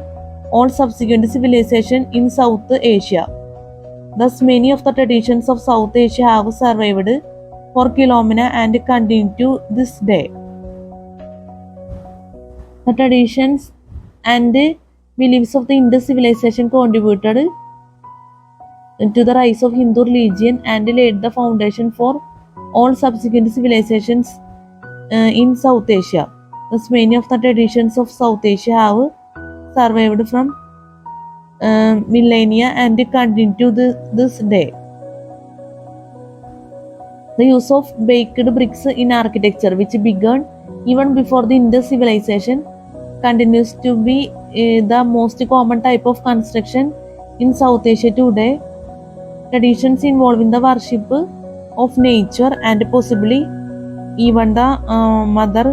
Speaker 1: all subsequent civilization in South Asia. Thus, many of the traditions of South Asia have survived for millennia and continue to this day. The traditions and beliefs of the Indus civilization contributed to the rise of Hindu religion and laid the foundation for all subsequent civilizations in South Asia. Thus, many of the traditions of South Asia have survived from millennia and continue to this day. The use of baked bricks in architecture, which began even before the Indus civilization, continues to be the most common type of construction in South Asia today. Traditions involving the worship of nature and possibly even the mother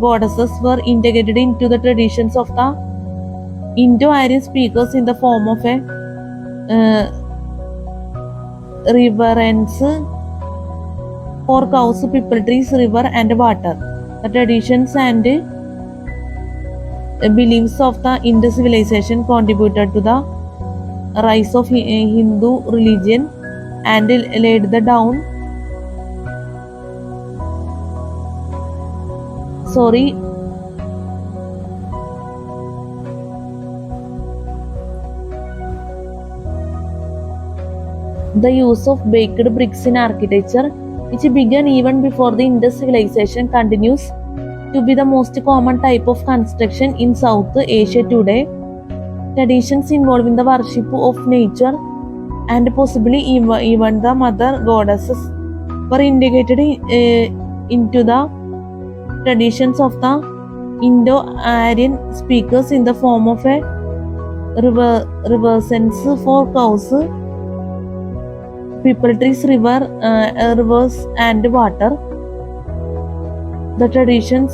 Speaker 1: goddesses were integrated into the traditions of the Indo-Aryan speakers in the form of a reverence for cows, people, trees, river, and water. The traditions and beliefs of the Indus civilization contributed to the rise of Hindu religion and laid the The use of baked bricks in architecture, which began even before the Indus civilization, continues to be the most common type of construction in South Asia today. Traditions involving the worship of nature and possibly even the mother goddesses were integrated into the traditions of the Indo-Aryan speakers in the form of a reverence for cows, people, trees, rivers, and water. The traditions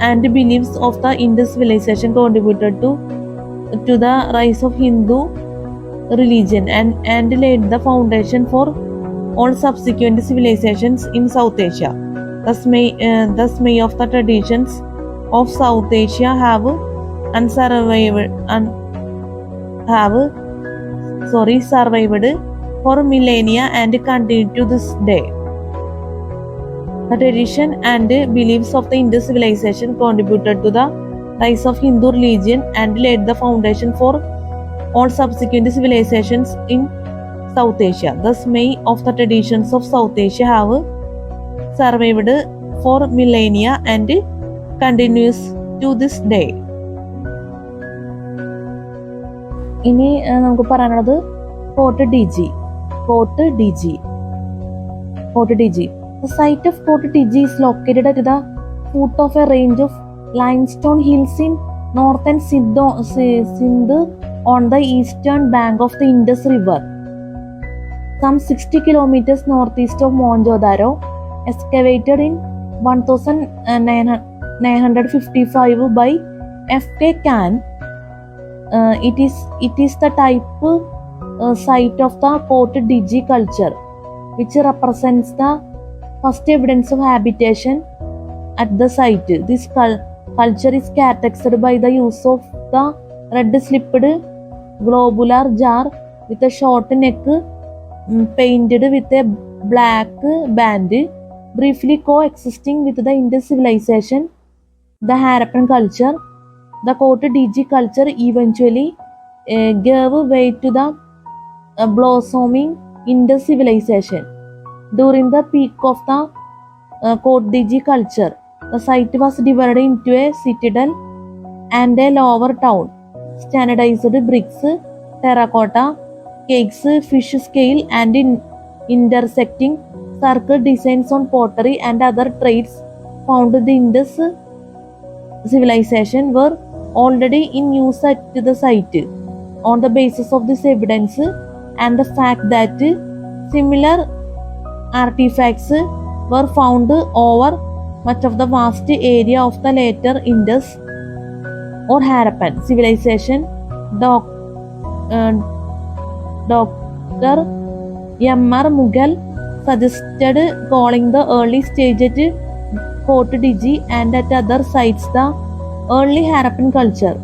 Speaker 1: and beliefs of the Indus civilization contributed to the rise of Hindu religion and laid the foundation for all subsequent civilizations in South Asia. Thus, many of the traditions of South Asia have survived for millennia and continue to this day. The tradition and beliefs of the Indus civilization contributed to the rise of Hindu religion and laid the foundation for all subsequent civilizations in South Asia. Thus, many of the traditions of South Asia have survived for millennia and continues to this day. ഇനി നമുക്ക് പറയാനുള്ളത് Fort DG. The site of Fort DG is located at the foot of a range of limestone hills in northern Sindh on the eastern bank of the Indus River, some 60 kilometers northeast of Mohenjo-daro. Excavated in 1955 by F.K. Khan, it is the type site of the Cote Digi culture, which represents the first evidence of habitation at the site. This culture is characterized by the use of the red-slipped globular jar with a short neck painted with a black band, briefly coexisting with the Indus civilization, the Harappan culture. The Cote Digi culture eventually gave way to the blossoming Indus civilization. During the peak of the Cote Digi culture, the site was divided into a citadel and a lower town. Standardized bricks, terracotta, cakes, fish scale, and intersecting circle designs on pottery and other traits found in the Indus civilization were already in use at the site. On the basis of this evidence and the fact that similar artifacts were found over much of the vast area of the later Indus or Harappan civilization, Dr. M.R. Mughal suggested calling the early stage at Cote Digi and at other sites the early Harappan culture.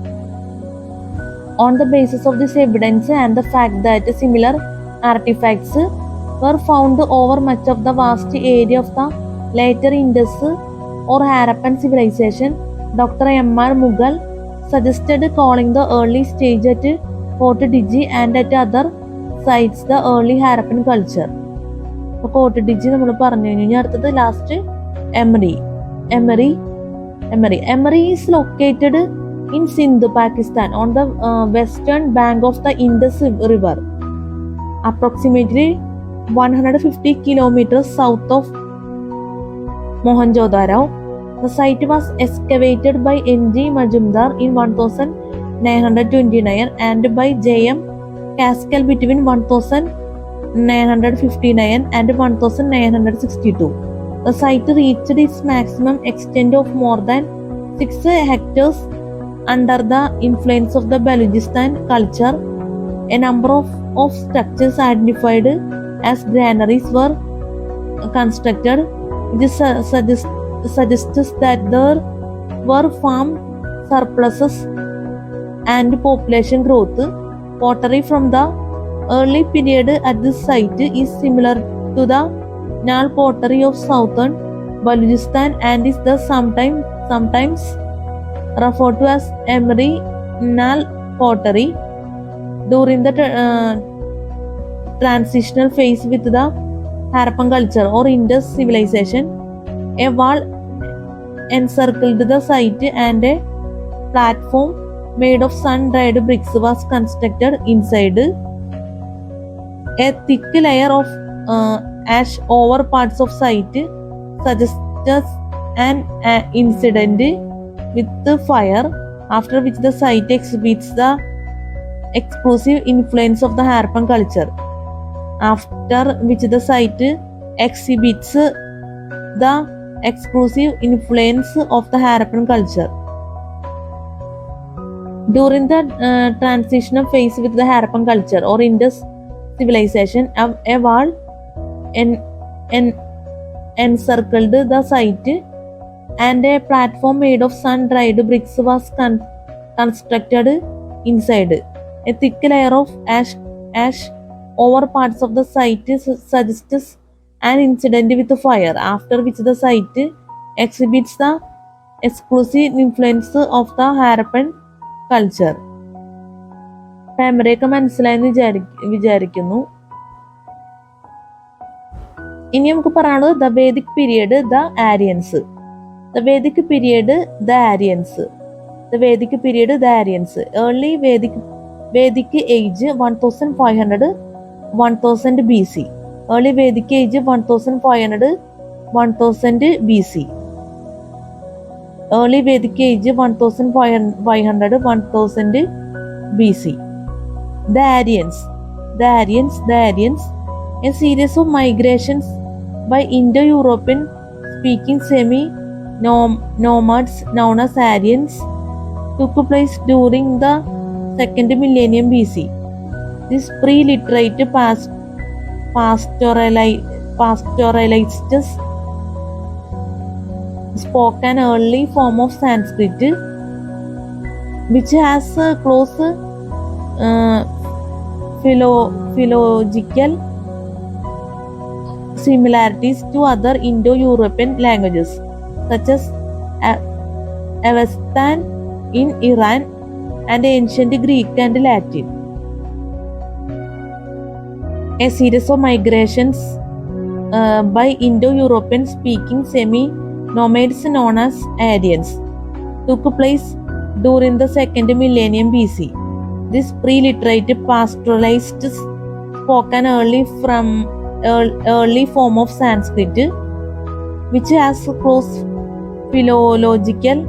Speaker 1: On the basis of this evidence and the fact that similar artifacts were found over much of the vast area of the later Indus or Harappan civilization, Dr. M.R. Mughal suggested calling the early stage at Cote Digi and at other sites the early Harappan culture. Cote Digi നമ്മൾ പറഞ്ഞു കഴിഞ്ഞു. അടുത്തത് last Emery is located in Sindh, Pakistan, on the western bank of the Indus River, approximately 150 kilometers south of Mohenjo-daro. The site was excavated by N.G. Majumdar in 1929 and by J.M. Gaskell between 1959 and 1962. The site reached its maximum extent of more than 6 hectares under the influence of the Balochistan culture. A number of structures identified as granaries were constructed. This suggests that there were farm surpluses and population growth. Pottery from the early period at this site is similar to the Nal pottery of southern Balochistan and is thus sometimes referred to as Emery Nal pottery. During the transitional phase with the Harappan culture or Indus civilization, a wall encircled the site and a platform made of sun-dried bricks was constructed inside. A thick layer of ash over parts of site suggests an incident with the fire, after which the site exhibits the explosive influence of the Harappan culture. After which the site exhibits the explosive influence of the Harappan culture. During the transitional phase with the Harappan culture or Indus civilization, a wall encircled the site and a platform made of sun-dried bricks was constructed inside. A thick layer of ash over parts of the site suggests an incident with fire, after which the site exhibits the exclusive influence of the Harappan culture. ഫാമിലിയൊക്കെ മനസ്സിലായെന്ന് വിചാരിക്കുന്നു. ഇനി നമുക്ക് പറയാനുള്ളത് the Vedic period, the Aryans. The Vedic period, the Aryans. Early Vedic age 1500 1000 BC. Early Vedic age 1500 1000 BC. Early Vedic age 1500 1000 BC. The Aryans. A series of migrations by Indo-European speaking nomads known as Aryans took place during the 2nd millennium BC. This pre-literate pastoralists spoke an early form of Sanskrit which has close philological similarities to other Indo-European languages such as Avestan in Iran and ancient Greek and Latin. A series of migrations by Indo-European speaking semi-nomads known as Aryans took place during the second millennium BC. This pre-literate pastoralists spoke an early form of Sanskrit which has close philological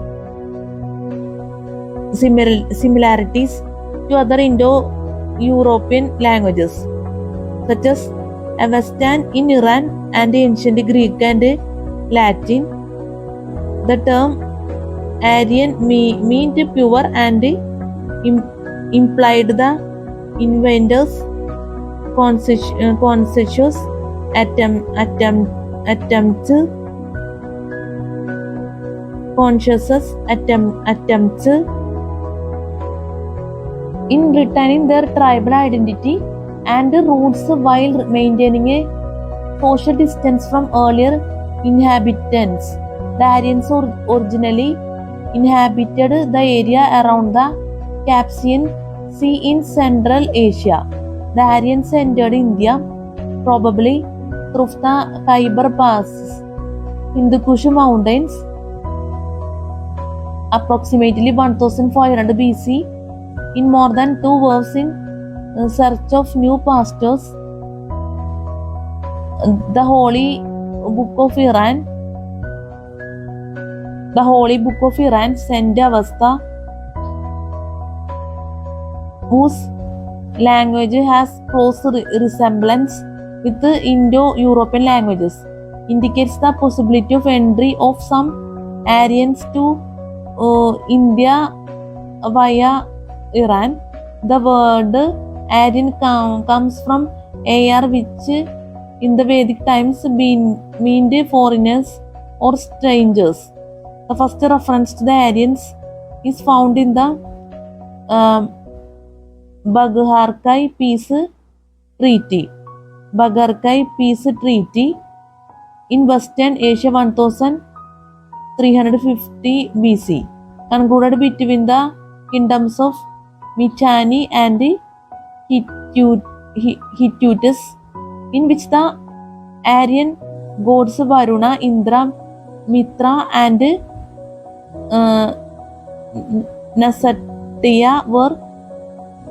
Speaker 1: similarities to other Indo-European languages such as Avestan in Iran and ancient Greek and Latin. The term Aryan meant pure and implied the inventor's conscious attempts in retaining their tribal identity and roots while maintaining a social distance from earlier inhabitants. The Aryans originally inhabited the area around the Caspian Sea in Central Asia. The Aryans entered India probably through the Khyber Pass in the Kush Mountains approximately 1500 BC in more than 2 waves in search of new pastures. The Holy Book of Iran sent Avesta, whose language has close resemblance with the Indo-European languages, indicates the possibility of entry of some Aryans to India via Iran. The word Aryan comes from Ar, which in the Vedic times meant foreigners or strangers. The first reference to the Aryans is found in the Bagharkai Peace Treaty in Western Asia 1350 BC, concluded between the kingdoms of Mitanni and Hittites, in which the Aryan gods Varuna, Indra, Mitra and Nasatya were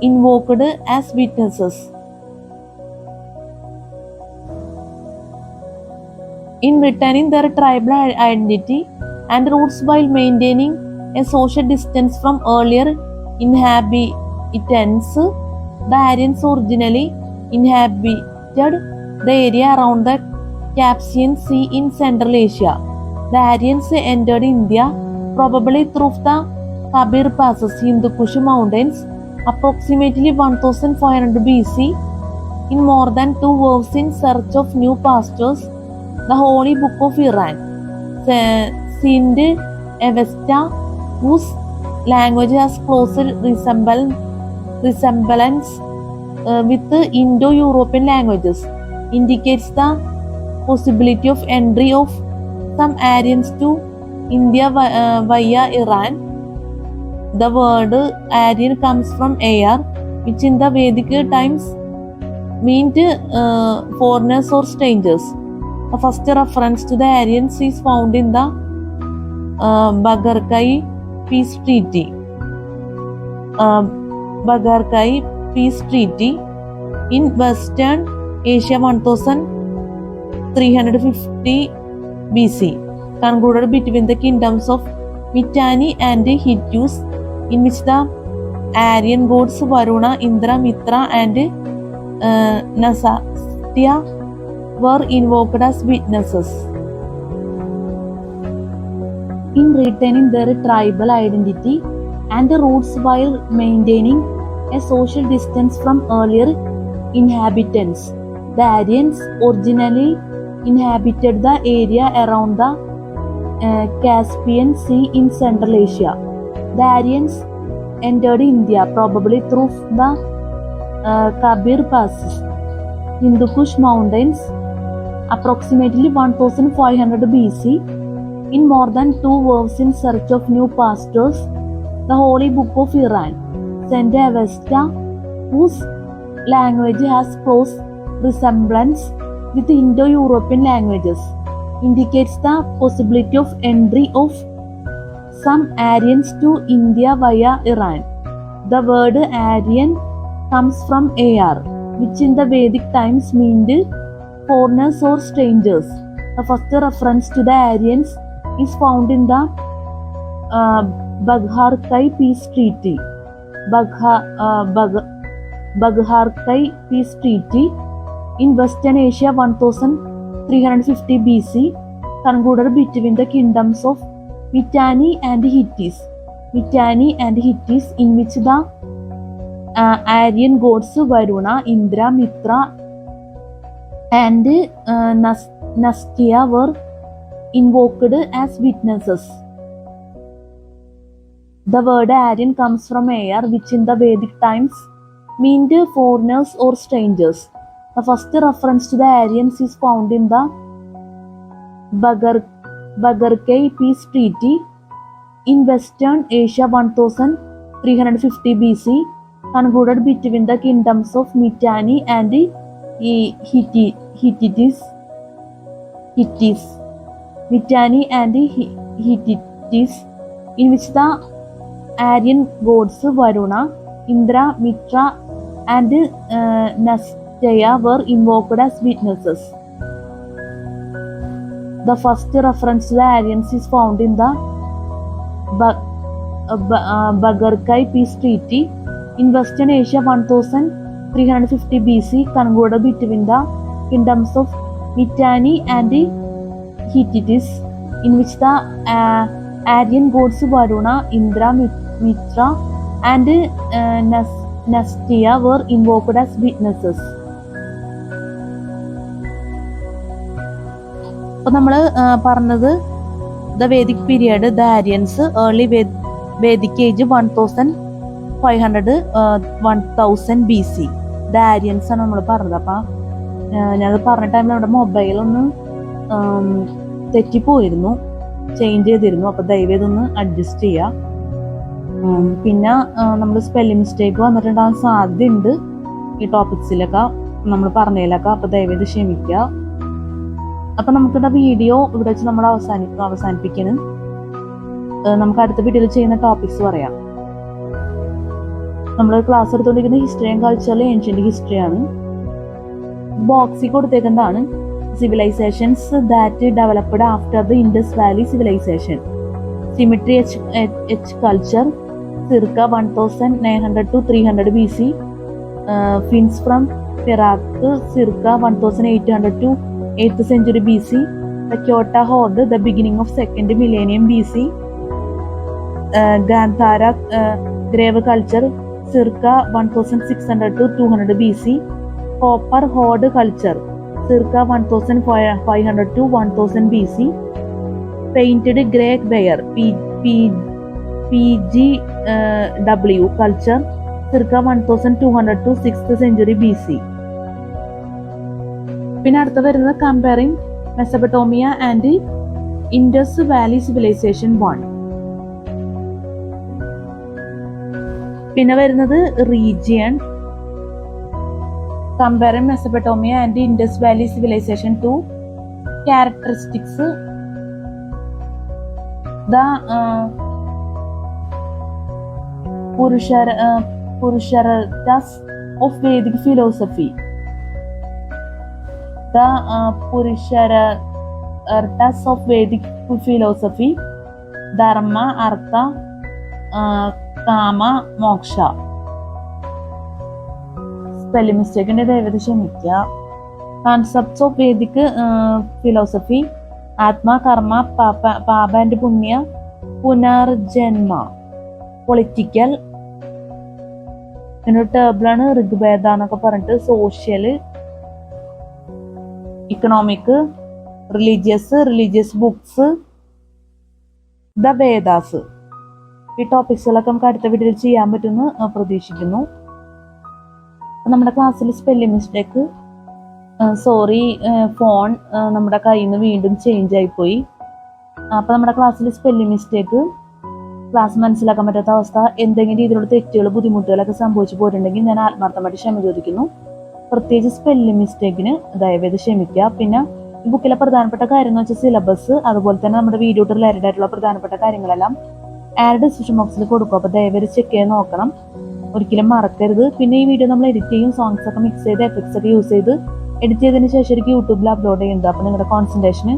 Speaker 1: invoked as witnesses. In retaining their tribal identity and roots while maintaining a social distance from earlier inhabitants, the Aryans originally inhabited the area around the Caspian Sea in Central Asia. The Aryans entered India probably through the Khyber Passes in the Kush Mountains approximately 1500 BC in more than 2 waves in search of new pastures. The Holy Book of Iran sent Avesta, whose language has close resemblance with the Indo-European languages, indicates the possibility of entry of some Aryans to India via Iran. The word Aryan comes from Ar, which in the Vedic times meant foreigners or strangers. The first reference to the Aryans is found in the Bagharkai Peace Treaty. In Western Asia 1350 BC, concluded between the kingdoms of Mitanni and Hittites, in which the Aryan gods Varuna, Indra, Mitra and Nasatya were invoked as witnesses. In retaining their tribal identity and roots while maintaining a social distance from earlier inhabitants. The Aryans originally inhabited the area around the Caspian Sea in Central Asia. The Aryans entered India probably through the Kabir Passes, Hindu Kush Mountains, approximately 1500 BC. In more than 2 verses in search of new pastures, the Holy Book of Iran, sent a Avesta, whose language has close resemblance with Indo-European languages, indicates the possibility of entry of some Aryans to India via Iran. The word Aryan comes from Ar, which in the Vedic times meant foreigners or strangers. The first reference to the Aryans is found in the Bagharkai Peace Treaty. Bagharkai Peace Treaty in Western Asia 1350 BC, concluded between the kingdoms of Mitanni and Hittites, in which the Aryan gods Varuna, Indra, Mitra, and Nastya were invoked as witnesses. The word Aryan comes from Ar, which in the Vedic times meant foreigners or strangers. The first reference to the Aryans is found in the Bagharkai Peace Treaty in Western Asia 1350 BC, concluded between the kingdoms of Mitanni and Hittites. Mitanni and Hittites, in which the Aryan gods Varuna, Indra, Mitra, and Nastya were invoked as witnesses. The first reference to the Aryans is found in the Bagharkai Peace Treaty in Western Asia 1350 BC, concluded between the kingdoms of Mitanni and Hittites, in which the Aryan gods Varuna, Indra, Mitra, and Nastya were invoked as witnesses. അപ്പോൾ നമ്മൾ പറഞ്ഞത് the Vedic period, the Aryans, early Vedic age 1500 BC, the Aryans ആണ് നമ്മൾ പറഞ്ഞത്. അപ്പം ഞാനത് പറഞ്ഞ ടൈമിൽ നമ്മുടെ മൊബൈലൊന്ന് തെറ്റിപ്പോയിരുന്നു, ചേഞ്ച് ചെയ്തിരുന്നു. അപ്പോൾ ദയവേതൊന്ന് അഡ്ജസ്റ്റ് ചെയ്യുക. പിന്നെ നമ്മൾ സ്പെല്ലിംഗ് മിസ്റ്റേക്ക് വന്നിട്ടുണ്ടാകാൻ സാധ്യതയുണ്ട് ഈ ടോപ്പിക്സിലൊക്കെ, നമ്മൾ പറഞ്ഞതിലൊക്കെ. അപ്പോൾ ദയവേത് ക്ഷമിക്കുക. അപ്പം നമുക്കിവിടെ വീഡിയോ ഇവിടെ വെച്ച് നമ്മൾ അവസാനിപ്പിക്കണം. നമുക്ക് അടുത്ത വീഡിയോയിൽ ചെയ്യുന്ന ടോപ്പിക്സ് പറയാം. നമ്മൾ ക്ലാസ് എടുത്തുകൊണ്ടിരിക്കുന്ന ഹിസ്റ്ററി ആൻഡ് കൾച്ചറിൽ ഏൻഷ്യന്റ് ഹിസ്റ്ററിയാണ്. ബോക്സിൽ കൊടുത്തേക്കുന്നതാണ് civilizations that developed after the Indus Valley civilization. Symmetry H culture circa 1900 to 300 BC. Finns from Iraq circa 1800 to 8th century BC. The Kyoto Horde, the beginning of 2nd millennium BC. Gandhara grave culture circa 1600 to 200 BC. Copper Horde culture circa 1500 to 1000 BC. Painted Grey Bear PGW culture circa 1200 to 6th century BC. പിന്നെ അടുത്ത വരുന്നത് comparing Mesopotamia and Indus valley civilisation 1. പിന്നെ വരുന്നത് region comparing Mesopotamia and Indus valley civilisation 2. Characteristics the പുരുഷരtas of Vedic philosophy. The Purusharatas of Vedic philosophy, Dharma, Artha, Kama, Moksha. Spelling mistake ഉണ്ട്, ദയവായി ക്ഷമിക്കുക. Concepts of Vedic philosophy: Atma, Karma, Papa and Punya, Punarjanma. Political പിന്നെ ടേബിളാണ് ഋഗ്വേദ എന്നൊക്കെ പറഞ്ഞിട്ട് social, economic, religious books, the Vedas. ഈ ടോപ്പിക്സുകളൊക്കെ നമുക്ക് അടുത്ത വീഡിയോയിൽ ചെയ്യാൻ പറ്റുമെന്ന് പ്രതീക്ഷിക്കുന്നു. നമ്മുടെ ക്ലാസ്സിൽ സ്പെല്ലിംഗ് മിസ്റ്റേക്ക്, സോറി, ഫോൺ നമ്മുടെ കയ്യിൽ നിന്ന് വീണ്ടും ചേഞ്ച് ആയിപ്പോയി. അപ്പോൾ നമ്മുടെ ക്ലാസ്സിൽ സ്പെല്ലിംഗ് മിസ്റ്റേക്ക്, ക്ലാസ് മനസ്സിലാക്കാൻ പറ്റാത്ത അവസ്ഥ, എന്തെങ്കിലും രീതിയിലുള്ള തെറ്റുകൾ ബുദ്ധിമുട്ടുകളൊക്കെ സംഭവിച്ചു പോയിട്ടുണ്ടെങ്കിൽ ഞാൻ ആത്മാർത്ഥമായിട്ട് ക്ഷമ ചോദിക്കുന്നു. പ്രത്യേകിച്ച് സ്പെല്ലിംഗ് മിസ്റ്റേക്കിന് ദയവേത് ക്ഷമിക്കുക. പിന്നെ ഈ ബുക്കിലെ പ്രധാനപ്പെട്ട കാര്യം എന്ന് വെച്ചാൽ സിലബസ്, അതുപോലെ തന്നെ നമ്മുടെ വീഡിയോ റിലേറ്റഡ് ആയിട്ടുള്ള പ്രധാനപ്പെട്ട കാര്യങ്ങളെല്ലാം ഡിസ്ക്രിപ്ഷൻ ബോക്സിൽ കൊടുക്കും. അപ്പോൾ ദയവേത് ചെക്ക് ചെയ്ത് നോക്കണം, ഒരിക്കലും മറക്കരുത്. പിന്നെ ഈ വീഡിയോ നമ്മൾ എഡിറ്റ് ചെയ്യും, സോങ്സ് ഒക്കെ മിക്സ് ചെയ്ത് എഫക്ട്സ് ഒക്കെ യൂസ് ചെയ്ത് എഡിറ്റ് ചെയ്തതിന് ശേഷം എനിക്ക് യൂട്യൂബിൽ അപ്ലോഡ് ചെയ്യുന്നത്. അപ്പോൾ നിങ്ങളുടെ കോൺസെൻട്രേഷന്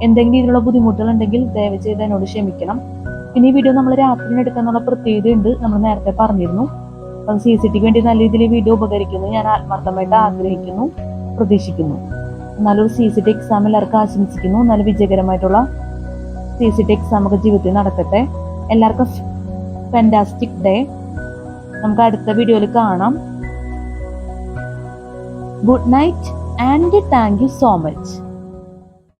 Speaker 1: എന്തെങ്കിലും രീതിയിലുള്ള ബുദ്ധിമുട്ടുകൾ ഉണ്ടെങ്കിൽ ദയവ് ചെയ്ത് എന്നോട് ക്ഷമിക്കണം. പിന്നെ ഈ വീഡിയോ നമ്മൾ രാത്രി എടുക്കാന്നുള്ള പ്രത്യേകത ഉണ്ട്, നമ്മൾ നേരത്തെ പറഞ്ഞിരുന്നു. അപ്പം CCTക്ക് വേണ്ടി നല്ല രീതിയിൽ ഈ വീഡിയോ ഉപകരിക്കുന്നു ഞാൻ ആത്മാർത്ഥമായിട്ട് ആഗ്രഹിക്കുന്നു, പ്രതീക്ഷിക്കുന്നു. നല്ലൊരു CCT എക്സാം എല്ലാവർക്കും ആശംസിക്കുന്നു. നല്ല വിജയകരമായിട്ടുള്ള CCT എക്സാം ഒക്കെ ജീവിതത്തിൽ നടക്കട്ടെ. എല്ലാവർക്കും ഫാന്റാസ്റ്റിക് ഡേ. നമുക്ക് അടുത്ത വീഡിയോയിൽ കാണാം. Good night and thank you so much.